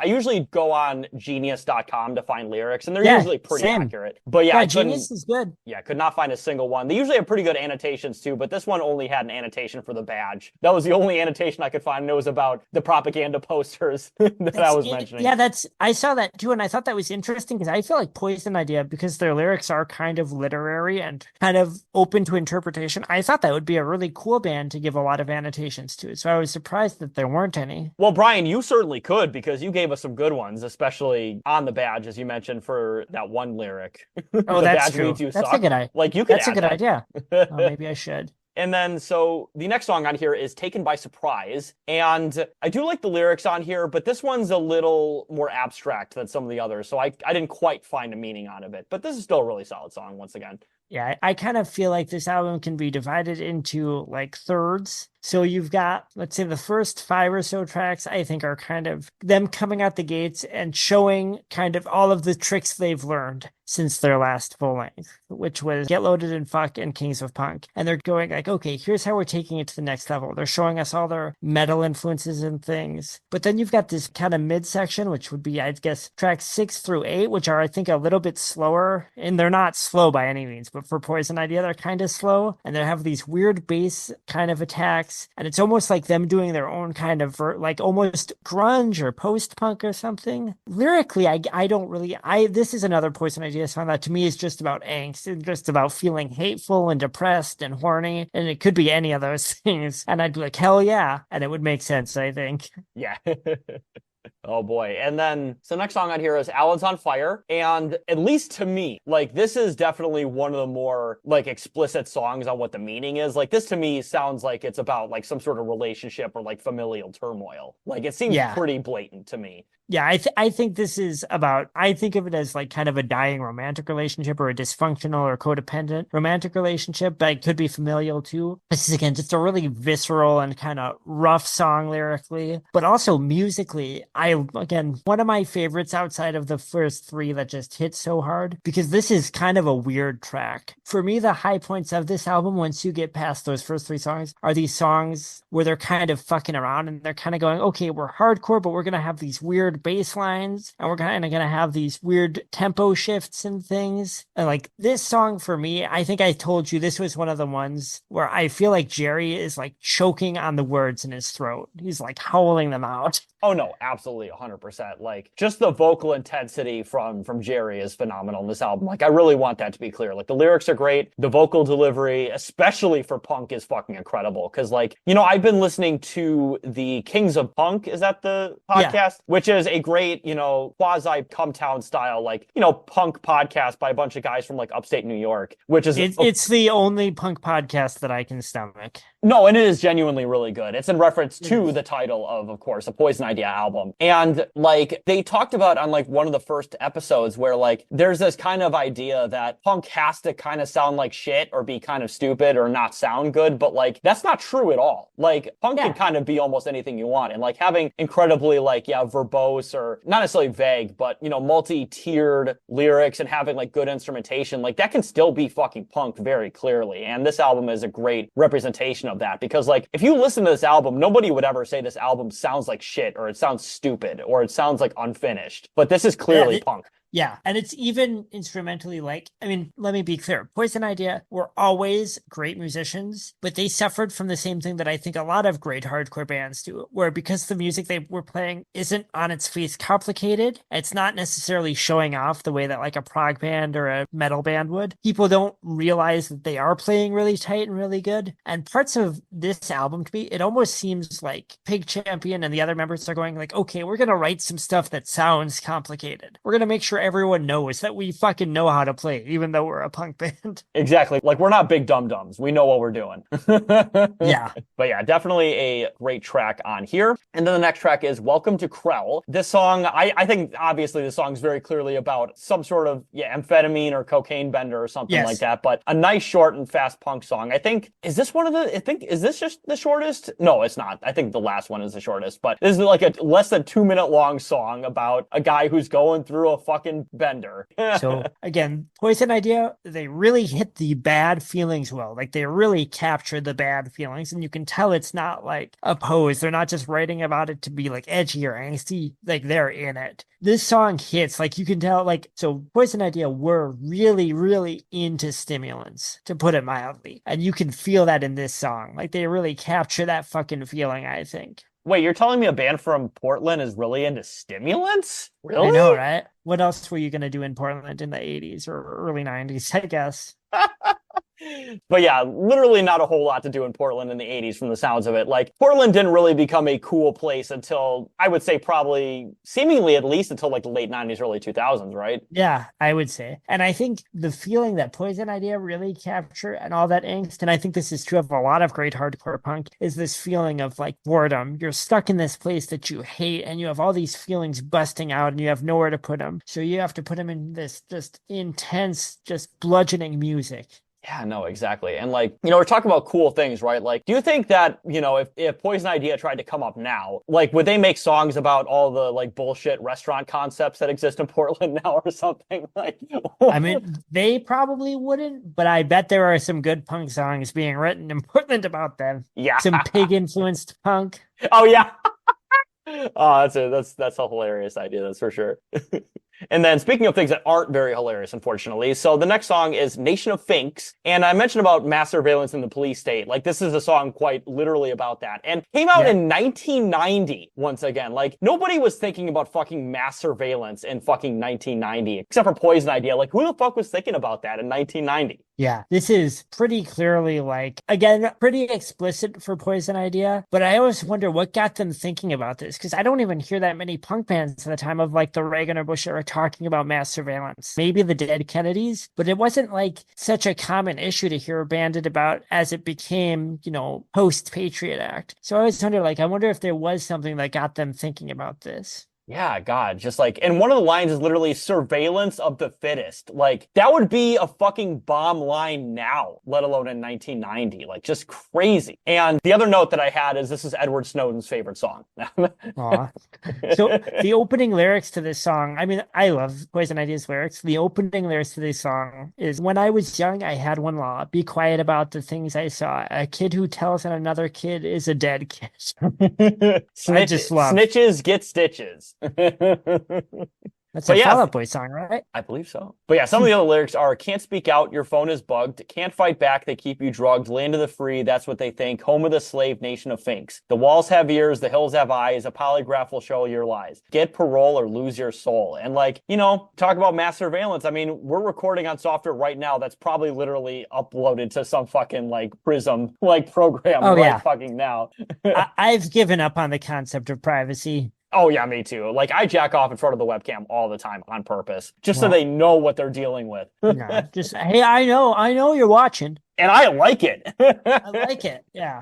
usually go on genius.com to find lyrics, and they're Yeah, usually pretty same. accurate. But yeah, Yeah, I couldn't, Genius is good. yeah, could not find a single one. They usually have pretty good annotations too, but this one only had an annotation for the badge. That was the only annotation I could find, and it was about the propaganda posters that I That's was it. mentioning. Yeah, I saw that too, and I thought that was interesting because I feel like Poison Idea, because their lyrics are kind of literary and kind of open to interpretation. I thought that would be a really cool band to give a lot of annotations to. So I was surprised that there weren't any. Well, Brian, you certainly could because you gave us some good ones, especially on the badge, as you mentioned, for that one lyric. Oh, The that's badge true. means you That's a suck. good idea. Like you could That's a add good idea. Oh, that. maybe I should. And then, so the next song on here is Taken by Surprise. And I do like the lyrics on here, but this one's a little more abstract than some of the others. So I didn't quite find a meaning out of it. But this is still a really solid song, once again. Yeah, I kind of feel like this album can be divided into like thirds. So you've got, let's say, the first 5 or so tracks, I think, are kind of them coming out the gates and showing kind of all of the tricks they've learned since their last full length, which was Get Loaded and Fuck and Kings of Punk. And they're going like, okay, here's how we're taking it to the next level. They're showing us all their metal influences and things. But then you've got this kind of midsection, which would be, I guess, tracks 6 through 8, which are, I think, a little bit slower. And they're not slow by any means, but for Poison Idea, they're kind of slow. And they have these weird bass kind of attacks. And it's almost like them doing their own kind of like almost grunge or post-punk or something. Lyrically, I don't really, this is another Poison Idea song that to me is just about angst and just about feeling hateful and depressed and horny. And it could be any of those things. And I'd be like, hell yeah. And it would make sense, I think. Yeah. Oh boy. And then, so next song on here is Alan's on Fire. And at least to me, like this is definitely one of the more like explicit songs on what the meaning is. Like this to me sounds like it's about like some sort of relationship or like familial turmoil. Like it seems pretty blatant to me. Yeah, I think this is about, I think of it as like kind of a dying romantic relationship or a dysfunctional or codependent romantic relationship, but it could be familial too. This is again just a really visceral and kind of rough song lyrically, but also musically. Again, one of my favorites outside of the first 3 that just hit so hard, because this is kind of a weird track. For me, the high points of this album, once you get past those first 3 songs, are these songs where they're kind of fucking around and they're kind of going, okay, we're hardcore, but we're going to have these weird bass lines and we're kind of going to have these weird tempo shifts and things. And like this song for me, I think I told you this was one of the ones where I feel like Jerry is like choking on the words in his throat. He's like howling them out. Oh no, absolutely 100%. Like just the vocal intensity from Jerry is phenomenal in this album. Like I really want that to be clear. Like the lyrics are great. The vocal delivery, especially for punk, is fucking incredible. Cause like, you know, I've been listening to the Kings of Punk, is that the podcast? Yeah. Which is a great, you know, quasi Cumtown style, like, you know, punk podcast by a bunch of guys from like upstate New York, which is it's the only punk podcast that I can stomach. No, and it is genuinely really good. It's in reference to the title of course, a Poison Idea album. And like they talked about on like one of the first episodes where like there's this kind of idea that punk has to kind of sound like shit or be kind of stupid or not sound good, but like that's not true at all. Like punk can kind of be almost anything you want. And like having incredibly like, verbose or not necessarily vague, but you know, multi-tiered lyrics and having like good instrumentation, like that can still be fucking punk very clearly. And this album is a great representation of that, because like if you listen to this album, nobody would ever say this album sounds like shit or it sounds stupid or it sounds like unfinished, but this is clearly punk. Yeah, and it's even instrumentally like, I mean, let me be clear. Poison Idea were always great musicians, but they suffered from the same thing that I think a lot of great hardcore bands do, where because the music they were playing isn't on its face complicated, it's not necessarily showing off the way that like a prog band or a metal band would. People don't realize that they are playing really tight and really good. And parts of this album to me, it almost seems like Pig Champion and the other members are going like, okay, we're going to write some stuff that sounds complicated. We're going to make sure everyone knows that we fucking know how to play, even though we're a punk band. Exactly. Like we're not big dum-dums. We know what we're doing. Yeah. But yeah, definitely a great track on here. And then the next track is Welcome to Krell. This song, I think obviously the song's very clearly about some sort of amphetamine or cocaine bender or something like that. But a nice short and fast punk song. Is this just the shortest? No, it's not. I think the last one is the shortest. But this is like a less than 2 minute long song about a guy who's going through a fucking fucking bender. So again, Poison Idea, they really hit the bad feelings well. Like they really capture the bad feelings, and you can tell it's not like a pose. They're not just writing about it to be like edgy or angsty. Like they're in it. This song hits, like you can tell, like, so Poison Idea were really, really into stimulants, to put it mildly. And you can feel that in this song. Like they really capture that fucking feeling, I think. Wait, you're telling me a band from Portland is really into stimulants? Really? I know, right? What else were you going to do in Portland in the 80s or early 90s, I guess? But yeah, literally not a whole lot to do in Portland in the 80s from the sounds of it. Like, Portland didn't really become a cool place until, I would say probably, seemingly at least until like the late 90s, early 2000s, right? Yeah, I would say. And I think the feeling that Poison Idea really capture and all that angst, and I think this is true of a lot of great hardcore punk, is this feeling of like boredom. You're stuck in this place that you hate and you have all these feelings busting out and you have nowhere to put them. So you have to put them in this just intense, just bludgeoning music. Yeah, no, exactly. And like, we're talking about cool things, right? Like, do you think that, if Poison Idea tried to come up now, like, would they make songs about all the like bullshit restaurant concepts that exist in Portland now or something? Like, I mean, they probably wouldn't, but I bet there are some good punk songs being written in Portland about them. Yeah. Some pig influenced punk. Oh yeah. Oh, that's a hilarious idea, that's for sure. And then speaking of things that aren't very hilarious, unfortunately, so the next song is Nation of Finks. And I mentioned about mass surveillance in the police state. Like, this is a song quite literally about that. And came out in 1990, once again. Like, nobody was thinking about fucking mass surveillance in fucking 1990, except for Poison Idea. Like, who the fuck was thinking about that in 1990? Yeah, this is pretty clearly like, again, pretty explicit for Poison Idea, but I always wonder what got them thinking about this, because I don't even hear that many punk bands at the time of like the Reagan or Bush era talking about mass surveillance. Maybe the Dead Kennedys, but it wasn't like such a common issue to hear banded about as it became, post-Patriot Act. So I always wonder, like, I wonder if there was something that got them thinking about this. Yeah, God, just like, and one of the lines is literally surveillance of the fittest. Like, that would be a fucking bomb line now, let alone in 1990. Like, just crazy. And the other note that I had is this is Edward Snowden's favorite song. Aw. So the opening lyrics to this song, I mean, I love Poison Idea's lyrics. The opening lyrics to this song is, when I was young, I had one law: be quiet about the things I saw. A kid who tells on another kid is a dead kid. I just love Snitches get stitches. That's a Fall Out Boy song, right? I believe so. But yeah, some of the other lyrics are, can't speak out, your phone is bugged. Can't fight back, they keep you drugged. Land of the free, that's what they think. Home of the slave, nation of finks. The walls have ears, the hills have eyes. A polygraph will show your lies. Get parole or lose your soul. And like, talk about mass surveillance. I mean, we're recording on software right now that's probably literally uploaded to some fucking like Prism like program fucking now. I've given up on the concept of privacy. Oh, yeah, me too. Like, I jack off in front of the webcam all the time on purpose, just so they know what they're dealing with. No, just, hey, I know you're watching. And I like it. I like it, yeah.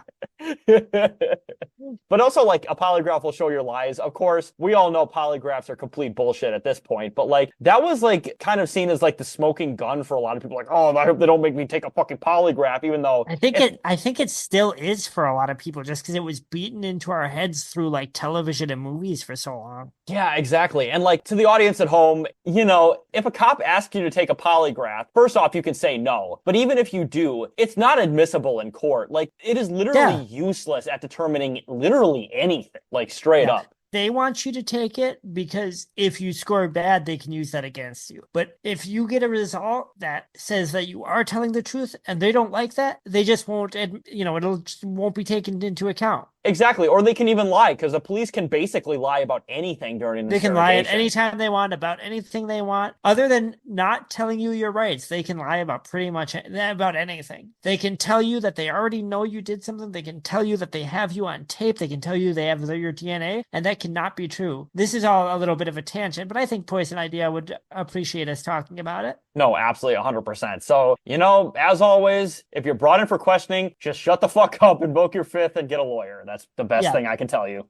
But also, like, a polygraph will show your lies. Of course, we all know polygraphs are complete bullshit at this point. But, like, that was, like, kind of seen as, like, the smoking gun for a lot of people. Like, oh, I hope they don't make me take a fucking polygraph, even though... I think it still is for a lot of people, just because it was beaten into our heads through, like, television and movies for so long. Yeah, exactly. And, like, to the audience at home, if a cop asks you to take a polygraph, first off, you can say no. But even if you do, it's not admissible in court. Like, it is literally useless at determining literally anything, like, straight up. They want you to take it because if you score bad, they can use that against you. But if you get a result that says that you are telling the truth and they don't like that, they just won't, won't be taken into account. Exactly. Or they can even lie, because the police can basically lie about anything during an interrogation. They can lie at any time they want about anything they want. Other than not telling you your rights, they can lie about pretty much about anything. They can tell you that they already know you did something. They can tell you that they have you on tape. They can tell you they have your DNA, and that cannot be true. This is all a little bit of a tangent, but I think Poison Idea would appreciate us talking about it. No, absolutely 100%. So, as always, if you're brought in for questioning, just shut the fuck up, invoke your fifth, and get a lawyer. That's the best thing I can tell you.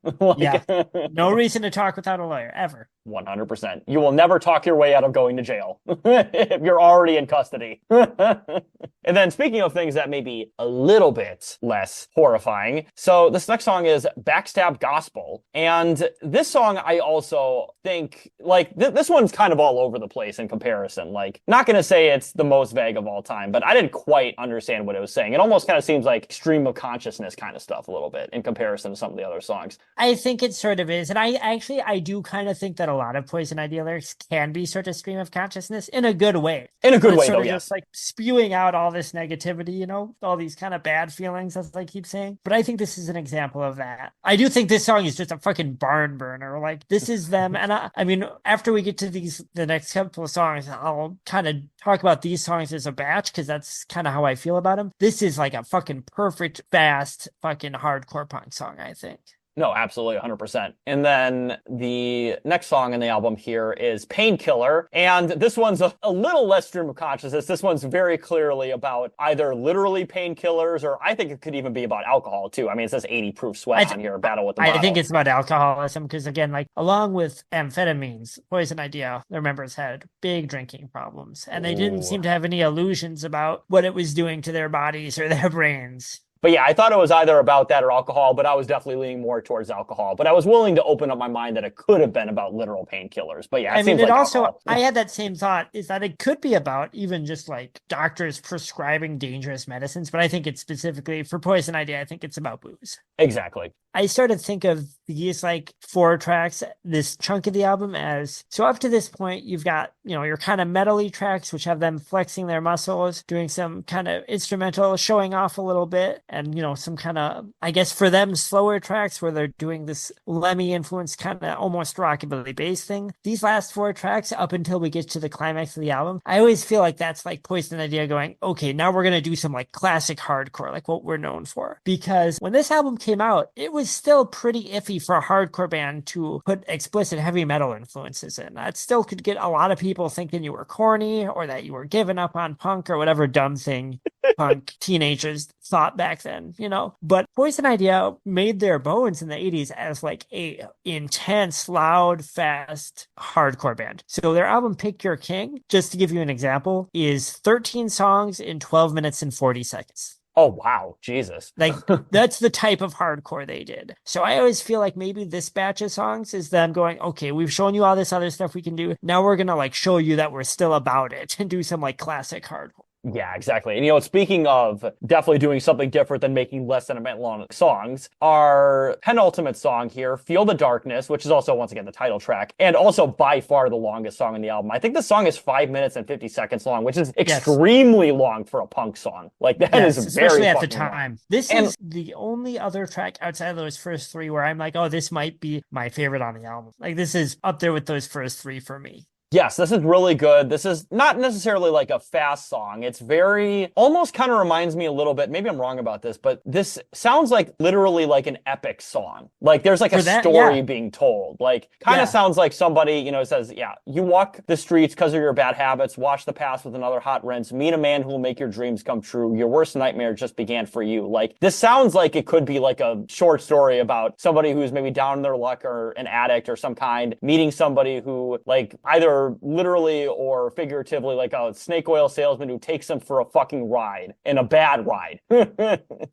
No reason to talk without a lawyer, ever. 100%. You will never talk your way out of going to jail if you're already in custody. And then speaking of things that may be a little bit less horrifying, so this next song is Backstab Gospel. And this song, I also think, like, this one's kind of all over the place in comparison. Like, not going to say it's the most vague of all time, but I didn't quite understand what it was saying. It almost kind of seems like stream of consciousness kind of stuff a little bit in comparison to some of the other songs. I think it sort of is. And I do kind of think that a lot of Poison Idea lyrics can be sort of stream of consciousness in a good way. In a good way, sort though, of yes. just like spewing out all this negativity, you know, all these kind of bad feelings, as I keep saying. But I think this is an example of that. I do think this song is just a fucking barn burner. Like, this is them. And I mean, after we get to the next couple of songs, I'll kind of talk about these songs as a batch, because that's kind of how I feel about them. This is like a fucking perfect, fast, fucking hardcore punk song, I think. No, absolutely, 100%. And then the next song in the album here is Painkiller. And this one's a little less stream of consciousness. This one's very clearly about either literally painkillers, or I think it could even be about alcohol, too. I mean, it says 80 proof sweat on here, Battle with the Bottle. I think it's about alcoholism, because, again, like, along with amphetamines, Poison Idea, their members had big drinking problems. And they didn't seem to have any illusions about what it was doing to their bodies or their brains. But yeah, I thought it was either about that or alcohol, but I was definitely leaning more towards alcohol. But I was willing to open up my mind that it could have been about literal painkillers. But yeah, it seems like also, alcohol. I had that same thought, is that it could be about even just like doctors prescribing dangerous medicines. But I think it's specifically for Poison Idea, I think it's about booze. Exactly. I started to think of these like 4 tracks, this chunk of the album, as so up to this point, you've got, you know, your kind of metal-y tracks, which have them flexing their muscles, doing some kind of instrumental, showing off a little bit, and, you know, some kind of, I guess for them, slower tracks where they're doing this Lemmy influence kind of almost rockabilly bass thing. These last 4 tracks, up until we get to the climax of the album, I always feel like that's like Poison Idea going, okay, now we're going to do some like classic hardcore, like what we're known for. Because when this album came out, it was still pretty iffy for a hardcore band to put explicit heavy metal influences in. That still could get a lot of people thinking you were corny, or that you were giving up on punk, or whatever dumb thing punk teenagers thought back then, you know. But Poison Idea made their bones in the 80s as like a intense, loud, fast hardcore band. So their album Pick Your King, just to give you an example, is 13 songs in 12 minutes and 40 seconds. Oh, wow. Jesus. Like, that's the type of hardcore they did. So I always feel like maybe this batch of songs is them going, okay, we've shown you all this other stuff we can do. Now we're going to like show you that we're still about it and do some like classic hardcore. Yeah, exactly. And, you know, speaking of definitely doing something different than making less than a minute long songs, our penultimate song here, Feel the Darkness, which is also, once again, the title track, and also by far the longest song in the album. I think the song is 5 minutes and 50 seconds long, which is extremely long for a punk song. Like, that is very especially at the time. Long. This is the only other track outside of those first 3 where I'm like, oh, this might be my favorite on the album. Like, this is up there with those first 3 for me. Yes, this is really good. This is not necessarily like a fast song. It's very, almost kind of reminds me a little bit, maybe I'm wrong about this, but this sounds like literally like an epic song. Like there's like a story being told. Like kind of sounds like somebody, you know, says, yeah, you walk the streets because of your bad habits, watch the past with another hot rinse, meet a man who will make your dreams come true. Your worst nightmare just began for you. Like this sounds like it could be like a short story about somebody who's maybe down in their luck or an addict or some kind, meeting somebody who like either literally or figuratively like a snake oil salesman who takes them for a fucking ride, and a bad ride.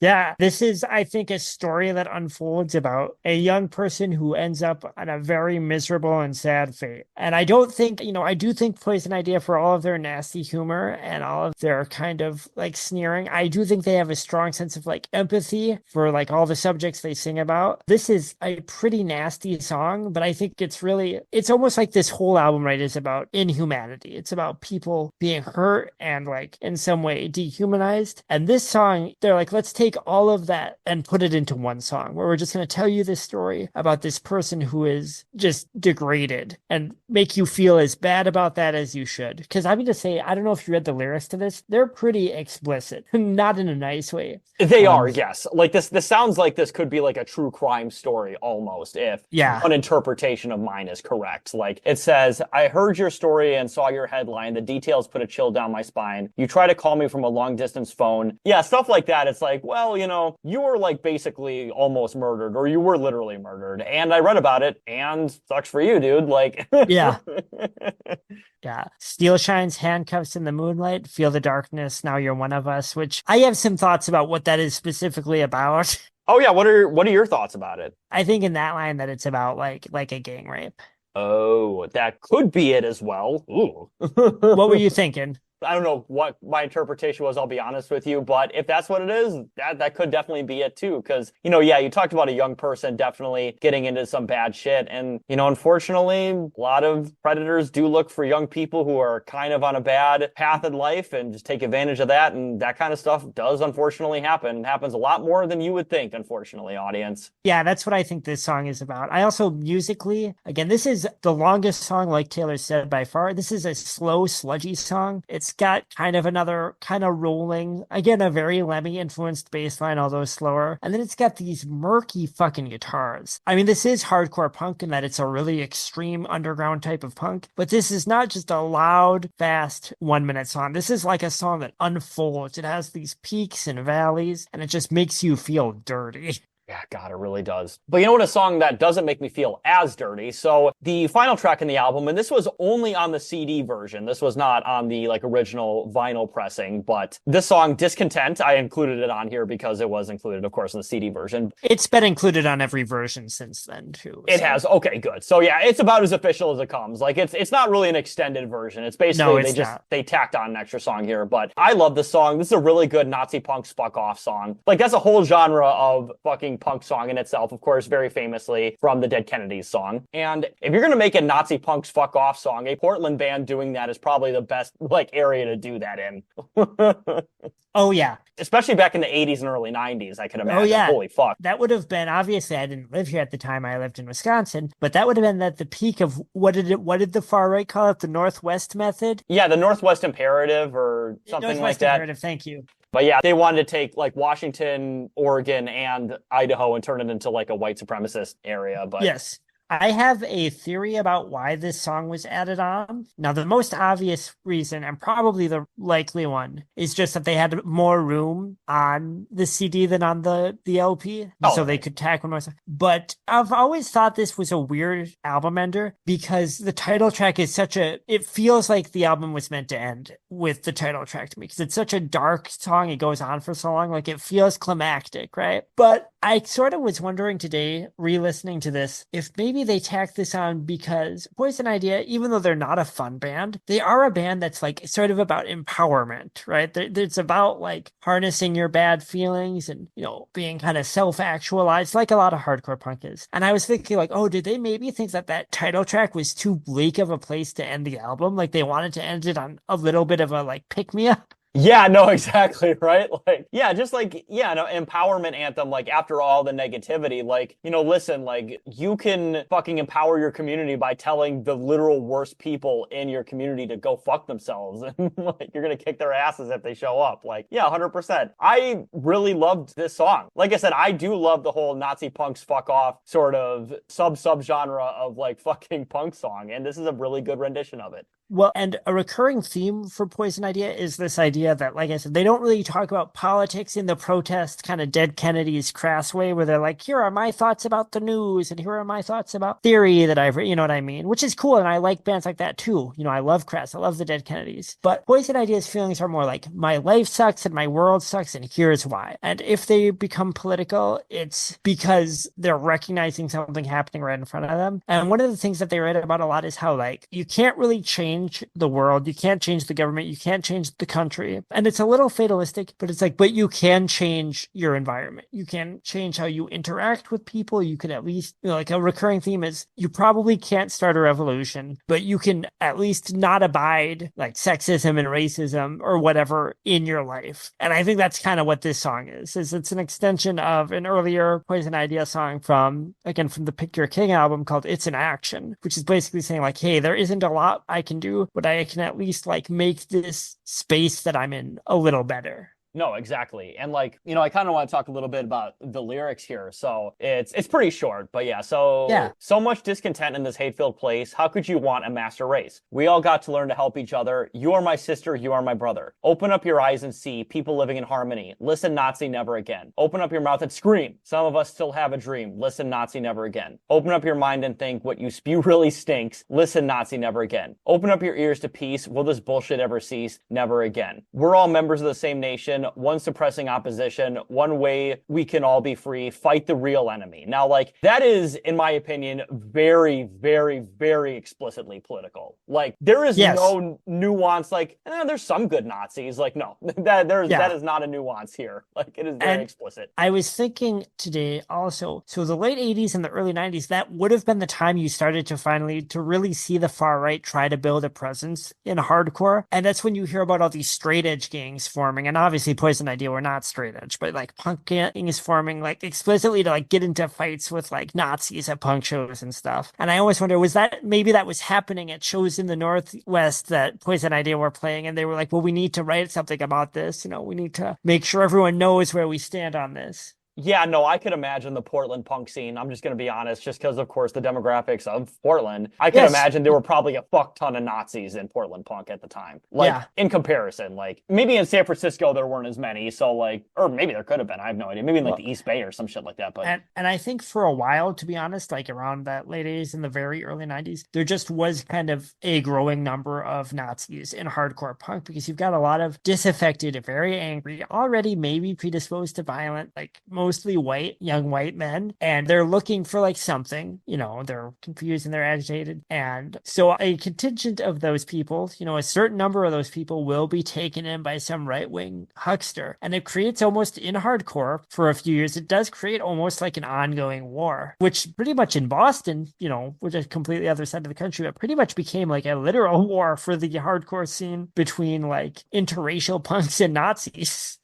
Yeah, this is, I think, a story that unfolds about a young person who ends up on a very miserable and sad fate. And I don't think, you know, I do think Poison Idea, for all of their nasty humor and all of their kind of like sneering, I do think they have a strong sense of like empathy for like all the subjects they sing about. This is a pretty nasty song, but I think it's really, it's almost like this whole album, right, is about inhumanity. It's about people being hurt and like in some way dehumanized. And this song, they're like, let's take all of that and put it into one song where we're just going to tell you this story about this person who is just degraded and make you feel as bad about that as you should. Because I'm going to say, I don't know if you read the lyrics to this, they're pretty explicit, not in a nice way. They are, yes. Like this sounds like this could be like a true crime story almost, if an interpretation of mine is correct. Like it says, I heard heard your story and saw your headline. The details put a chill down my spine. You try to call me from a long distance phone. Yeah, stuff like that. It's like, well, you were like basically almost murdered, or you were literally murdered. And I read about it, and sucks for you, dude. Like, Yeah. Yeah. Steel shines handcuffs in the moonlight. Feel the darkness. Now you're one of us, which I have some thoughts about what that is specifically about. Oh yeah, what are your thoughts about it? I think in that line that it's about like a gang rape. Oh, that could be it as well. Ooh. What were you thinking? I don't know what my interpretation was, I'll be honest with you, but if that's what it is, that could definitely be it too. Because, yeah, you talked about a young person definitely getting into some bad shit. And, unfortunately, a lot of predators do look for young people who are kind of on a bad path in life and just take advantage of that. And that kind of stuff does unfortunately happen. It happens a lot more than you would think, unfortunately, audience. Yeah, that's what I think this song is about. I also musically, again, this is the longest song, like Taylor said, by far. This is a slow, sludgy song. It's got kind of another kind of rolling, again, a very Lemmy influenced bass line, although slower. And then it's got these murky fucking guitars. I mean, this is hardcore punk in that it's a really extreme underground type of punk, but this is not just a loud, fast 1 minute song. This is like a song that unfolds. It has these peaks and valleys, and it just makes you feel dirty. Yeah, God, it really does. But you know what? A song that doesn't make me feel as dirty. So the final track in the album, and this was only on the CD version. This was not on the original vinyl pressing, but this song, Discontent, I included it on here because it was included, of course, in the CD version. It's been included on every version since then, too. It has. Okay, good. So yeah, it's about as official as it comes. Like it's not really an extended version. It's basically they tacked on an extra song here, but I love this song. This is a really good Nazi punk's fuck off song. Like that's a whole genre of fucking punk song in itself, of course, very famously from the Dead Kennedys song. And if you're going to make a Nazi punk's fuck off song, a Portland band doing that is probably the best area to do that in. Oh, yeah. Especially back in the 80s and early 90s, I could imagine. Oh, yeah. Holy fuck. That would have been, obviously, I didn't live here at the time. I lived in Wisconsin, but that would have been at the peak of, what did the far right call it? The Northwest method? Yeah, the Northwest Imperative or something Northwest like that. Imperative, thank you. But yeah, they wanted to take Washington, Oregon, and Idaho and turn it into a white supremacist area. But yes. I have a theory about why this song was added on. Now, the most obvious reason, and probably the likely one, is just that they had more room on the CD than on the LP, so they could tack one more song. But I've always thought this was a weird album ender because the title track is it feels like the album was meant to end with the title track to me because it's such a dark song. It goes on for so long, it feels climactic, right? But I sort of was wondering today, re-listening to this, if maybe they tacked this on because Poison Idea, even though they're not a fun band, they are a band that's sort of about empowerment, right? It's about harnessing your bad feelings and, being kind of self-actualized like a lot of hardcore punk is. And I was thinking did they maybe think that title track was too bleak of a place to end the album? They wanted to end it on a little bit of a pick-me-up? Yeah, no, exactly, right? Empowerment anthem, after all the negativity, listen, you can fucking empower your community by telling the literal worst people in your community to go fuck themselves. And, you're gonna kick their asses if they show up. 100%. I really loved this song. Like I said, I do love the whole Nazi punks fuck off sort of sub-genre of, fucking punk song, and this is a really good rendition of it. Well, and a recurring theme for Poison Idea is this idea that, like I said, they don't really talk about politics in the protest kind of Dead Kennedys crass way where they're here are my thoughts about the news and here are my thoughts about theory that I've, you know what I mean? Which is cool. And I like bands like that too. I love Crass. I love the Dead Kennedys. But Poison Idea's feelings are more my life sucks and my world sucks and here's why. And if they become political, it's because they're recognizing something happening right in front of them. And one of the things that they write about a lot is how you can't really change the world. You can't change the government. You can't change the country. And it's a little fatalistic, but it's but you can change your environment. You can change how you interact with people. You can at least, a recurring theme is you probably can't start a revolution, but you can at least not abide sexism and racism or whatever in your life. And I think that's kind of what this song is it's an extension of an earlier Poison Idea song from the Pick Your King album called It's an Action, which is basically saying hey, there isn't a lot I can do, but I can at least make this space that I'm in a little better. No, exactly. And like, I kind of want to talk a little bit about the lyrics here. So it's pretty short, but yeah, Yeah. so much discontent in this hate-filled place. How could you want a master race? We all got to learn to help each other. You are my sister, you are my brother. Open up your eyes and see people living in harmony. Listen, Nazi, never again. Open up your mouth and scream. Some of us still have a dream. Listen, Nazi, never again. Open up your mind and think what you spew really stinks. Listen, Nazi, never again. Open up your ears to peace. Will this bullshit ever cease? Never again. We're all members of the same nation. One suppressing opposition, one way we can all be free, fight the real enemy. Now, like, that is, in my opinion, very, very, very explicitly political. Like, there is no nuance, like, there's some good Nazis. Like, no, that is not a nuance here. Like, it is very explicit. I was thinking today also, so the late 80s and the early 90s, that would have been the time you started to really see the far right try to build a presence in hardcore. And that's when you hear about all these straight edge gangs forming, and obviously Poison Idea were not straight edge, but like punk gangs forming like explicitly to like get into fights with like Nazis at punk shows and stuff. And I always wonder, was that maybe that was happening at shows in the Northwest that Poison Idea were playing, and they were like, well, we need to write something about this. We need to make sure everyone knows where we stand on this. Yeah, no, I could imagine the Portland punk scene. I'm just going to be honest, just because, of course, the demographics of Portland. I can imagine there were probably a fuck ton of Nazis in Portland punk at the time. Like, in comparison, like, maybe in San Francisco there weren't as many. So, like, or maybe there could have been. I have no idea. Maybe in, like, the East Bay or some shit like that. But and I think for a while, to be honest, like around that late 80s and the very early 90s, there just was kind of a growing number of Nazis in hardcore punk, because you've got a lot of disaffected, very angry, already maybe predisposed to violent, like, mostly white, young white men, and they're looking for like something, they're confused and they're agitated. And so a contingent of those people, a certain number of those people will be taken in by some right-wing huckster. And it creates almost in hardcore for a few years, it does create almost like an ongoing war, which pretty much in Boston, which is completely other side of the country, but pretty much became like a literal war for the hardcore scene between like interracial punks and Nazis.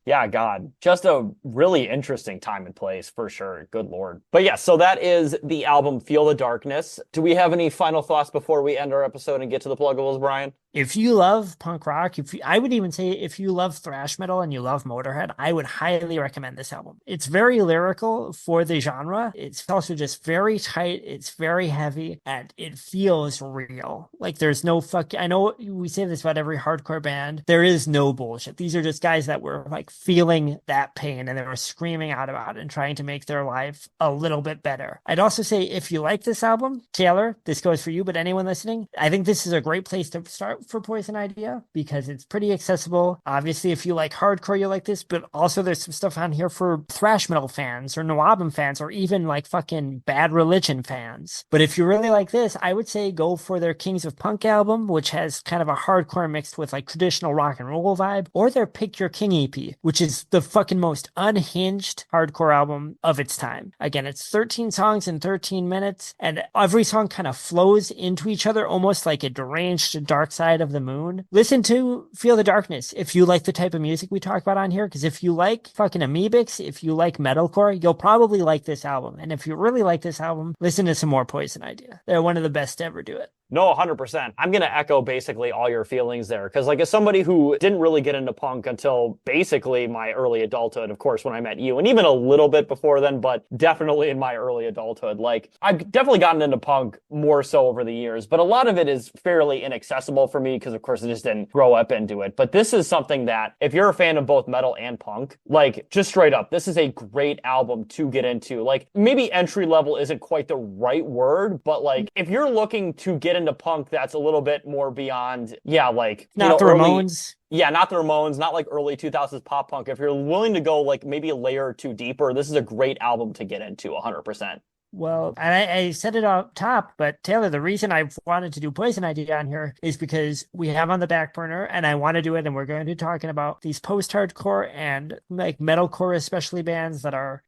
Yeah, God, just a really interesting time and place for sure. Good Lord. But yeah, so that is the album Feel the Darkness. Do we have any final thoughts before we end our episode and get to the pluggables, Brian? If you love punk rock, I would even say if you love thrash metal and you love Motorhead, I would highly recommend this album. It's very lyrical for the genre. It's also just very tight. It's very heavy, and it feels real. Like there's no I know we say this about every hardcore band. There is no bullshit. These are just guys that were like feeling that pain, and they were screaming out about it and trying to make their life a little bit better. I'd also say if you like this album, Taylor, this goes for you, but anyone listening, I think this is a great place to start for Poison Idea, because it's pretty accessible. Obviously, if you like hardcore, you like this, but also there's some stuff on here for thrash metal fans or no album fans or even like fucking Bad Religion fans. But if you really like this, I would say go for their Kings of Punk album, which has kind of a hardcore mixed with like traditional rock and roll vibe, or their Pick Your King EP, which is the fucking most unhinged hardcore album of its time. Again, it's 13 songs in 13 minutes, and every song kind of flows into each other, almost like a deranged dark side of the moon. Listen to Feel the Darkness if you like the type of music we talk about on here, because if you like fucking Amoebics, if you like metalcore, you'll probably like this album. And if you really like this album, listen to some more Poison Idea. They're one of the best to ever do it. No, 100%. I'm going to echo basically all your feelings there. Because like as somebody who didn't really get into punk until basically my early adulthood, of course, when I met you, and even a little bit before then, but definitely in my early adulthood, like I've definitely gotten into punk more so over the years, but a lot of it is fairly inaccessible for me because of course I just didn't grow up into it. But this is something that if you're a fan of both metal and punk, like just straight up, this is a great album to get into. Like maybe entry level isn't quite the right word, but like if you're looking to get into punk that's a little bit more beyond, like not the Ramones. Yeah, not the Ramones, not like early 2000s pop punk. If you're willing to go like maybe a layer or two deeper, this is a great album to get into 100%. Well, and I said it up top, but Taylor, the reason I wanted to do Poison Idea on here is because we have on the back burner, and I want to do it, and we're going to be talking about these post-hardcore and like metalcore, especially bands that are,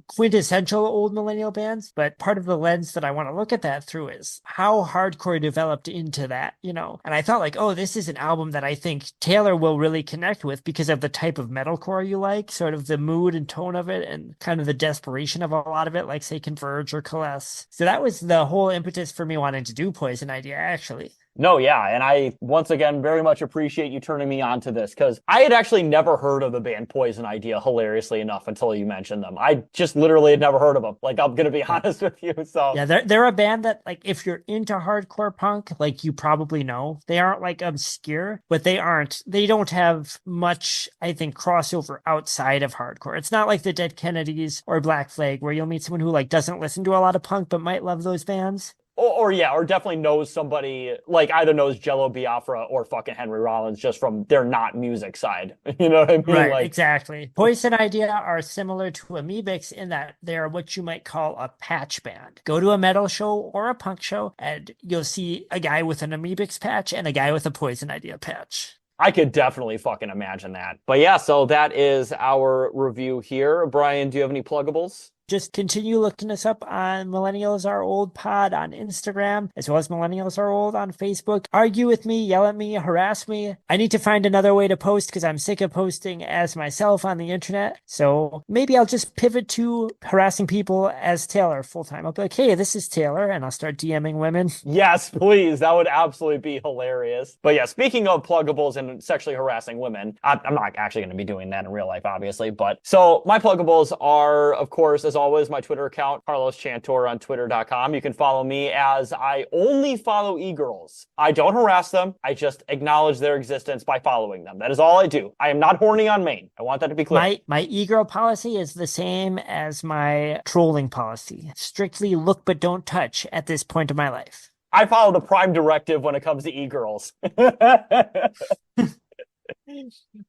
quintessential old millennial bands. But part of the lens that I want to look at that through is how hardcore developed into that, And I thought like, oh, this is an album that I think Taylor will really connect with because of the type of metalcore you like, sort of the mood and tone of it, and kind of the desperation of a lot of it, like say Converge or Coalesce. So that was the whole impetus for me wanting to do Poison Idea, actually. No, yeah. And I, once again, very much appreciate you turning me on to this because I had actually never heard of the band Poison Idea, hilariously enough, until you mentioned them. I just literally had never heard of them. Like, I'm going to be honest with you. So, Yeah, they're a band that like if you're into hardcore punk, like you probably know. They aren't like obscure, but they don't have much, I think, crossover outside of hardcore. It's not like the Dead Kennedys or Black Flag where you'll meet someone who like doesn't listen to a lot of punk but might love those bands. or definitely knows somebody like either knows Jello Biafra or fucking Henry Rollins just from their not music side. You know what I mean? Right, Like, exactly. Poison Idea are similar to Amoebics in that they're what you might call a patch band. Go to a metal show or a punk show, and you'll see a guy with an Amoebics patch and a guy with a Poison Idea patch. I could definitely fucking imagine that. But yeah, so that is our review here. Brian, do you have any pluggables? Just continue looking us up on Millennials Are Old Pod on Instagram, as well as Millennials Are Old on Facebook. Argue with me, yell at me, harass me. I need to find another way to post because I'm sick of posting as myself on the internet. So maybe I'll just pivot to harassing people as Taylor full time. I'll be like, hey, this is Taylor, and I'll start DMing women. Yes, please. That would absolutely be hilarious. But yeah, speaking of pluggables and sexually harassing women, I'm not actually going to be doing that in real life, obviously. But so my pluggables are, of course, as always, my Twitter account, Carlos Chantor on twitter.com. You can follow me as I only follow e-girls. I don't harass them. I just acknowledge their existence by following them. That is all I do. I am not horny on main. I want that to be clear. My e-girl policy is the same as my trolling policy. Strictly look but don't touch at this point of my life. I follow the prime directive when it comes to e-girls.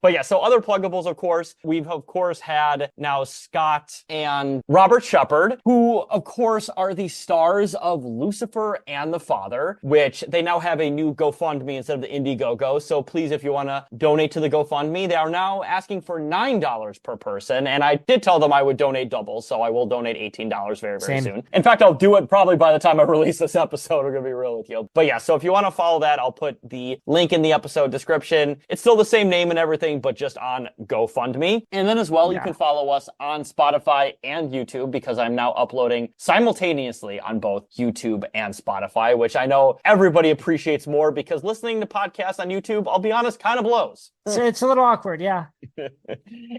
But yeah, so other pluggables, of course, we've of course had now Scott and Robert Shepard, who of course are the stars of Lucifer and the Father, which they now have a new GoFundMe instead of the Indiegogo. So please, if you want to donate to the GoFundMe, they are now asking for $9 per person. And I did tell them I would donate double, so I will donate $18 very, very soon. In fact, I'll do it probably by the time I release this episode. I'm going to be real with you. But yeah, so if you want to follow that, I'll put the link in the episode description. It's still the same name and everything, but just on GoFundMe. And then as well, you can follow us on Spotify and YouTube because I'm now uploading simultaneously on both YouTube and Spotify, which I know everybody appreciates more because listening to podcasts on YouTube, I'll be honest, kind of blows. So it's a little awkward, yeah.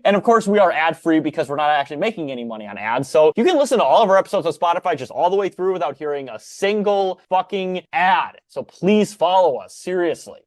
And of course, we are ad-free because we're not actually making any money on ads. So you can listen to all of our episodes on Spotify just all the way through without hearing a single fucking ad. So please follow us, seriously.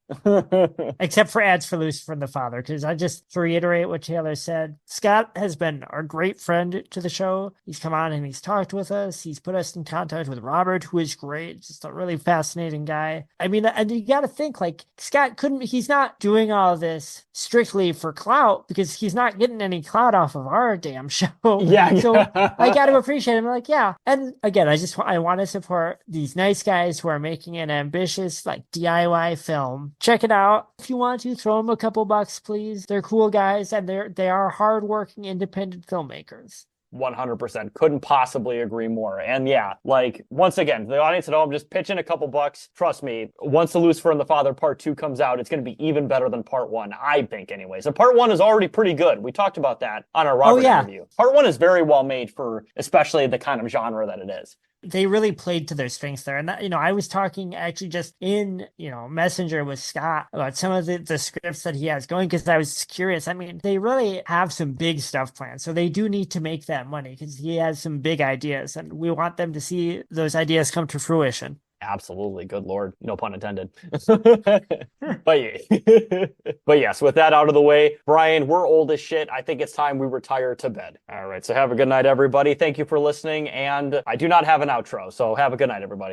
Except for ads for Lucifer and the Father, because I just to reiterate what Taylor said, Scott has been our great friend to the show. He's come on and he's talked with us. He's put us in contact with Robert, who is great. Just a really fascinating guy. I mean, and you got to think like Scott he's not doing all this strictly for clout because he's not getting any clout off of our damn show. Yeah. So I got to appreciate him. Like, yeah. And again, I want to support these nice guys who are making an ambitious like DIY film. Check it out. If you want to, throw them a couple bucks, please. They're cool guys and they are hardworking independent filmmakers. 100%. Couldn't possibly agree more. And yeah, like, once again, the audience at home, just pitching a couple bucks. Trust me, once The Lucifer and the Father Part 2 comes out, it's going to be even better than Part 1, I think, anyways. And Part 1 is already pretty good. We talked about that on our Robert interview. Part 1 is very well made for especially the kind of genre that it is. They really played to their strengths there. And, I was talking actually just in, Messenger with Scott about some of the scripts that he has going because I was curious. I mean, they really have some big stuff planned. So they do need to make that money because he has some big ideas and we want them to see those ideas come to fruition. Absolutely. Good Lord. No pun intended. But yes, with that out of the way, Brian, we're old as shit. I think it's time we retire to bed. All right. So have a good night, everybody. Thank you for listening. And I do not have an outro. So have a good night, everybody.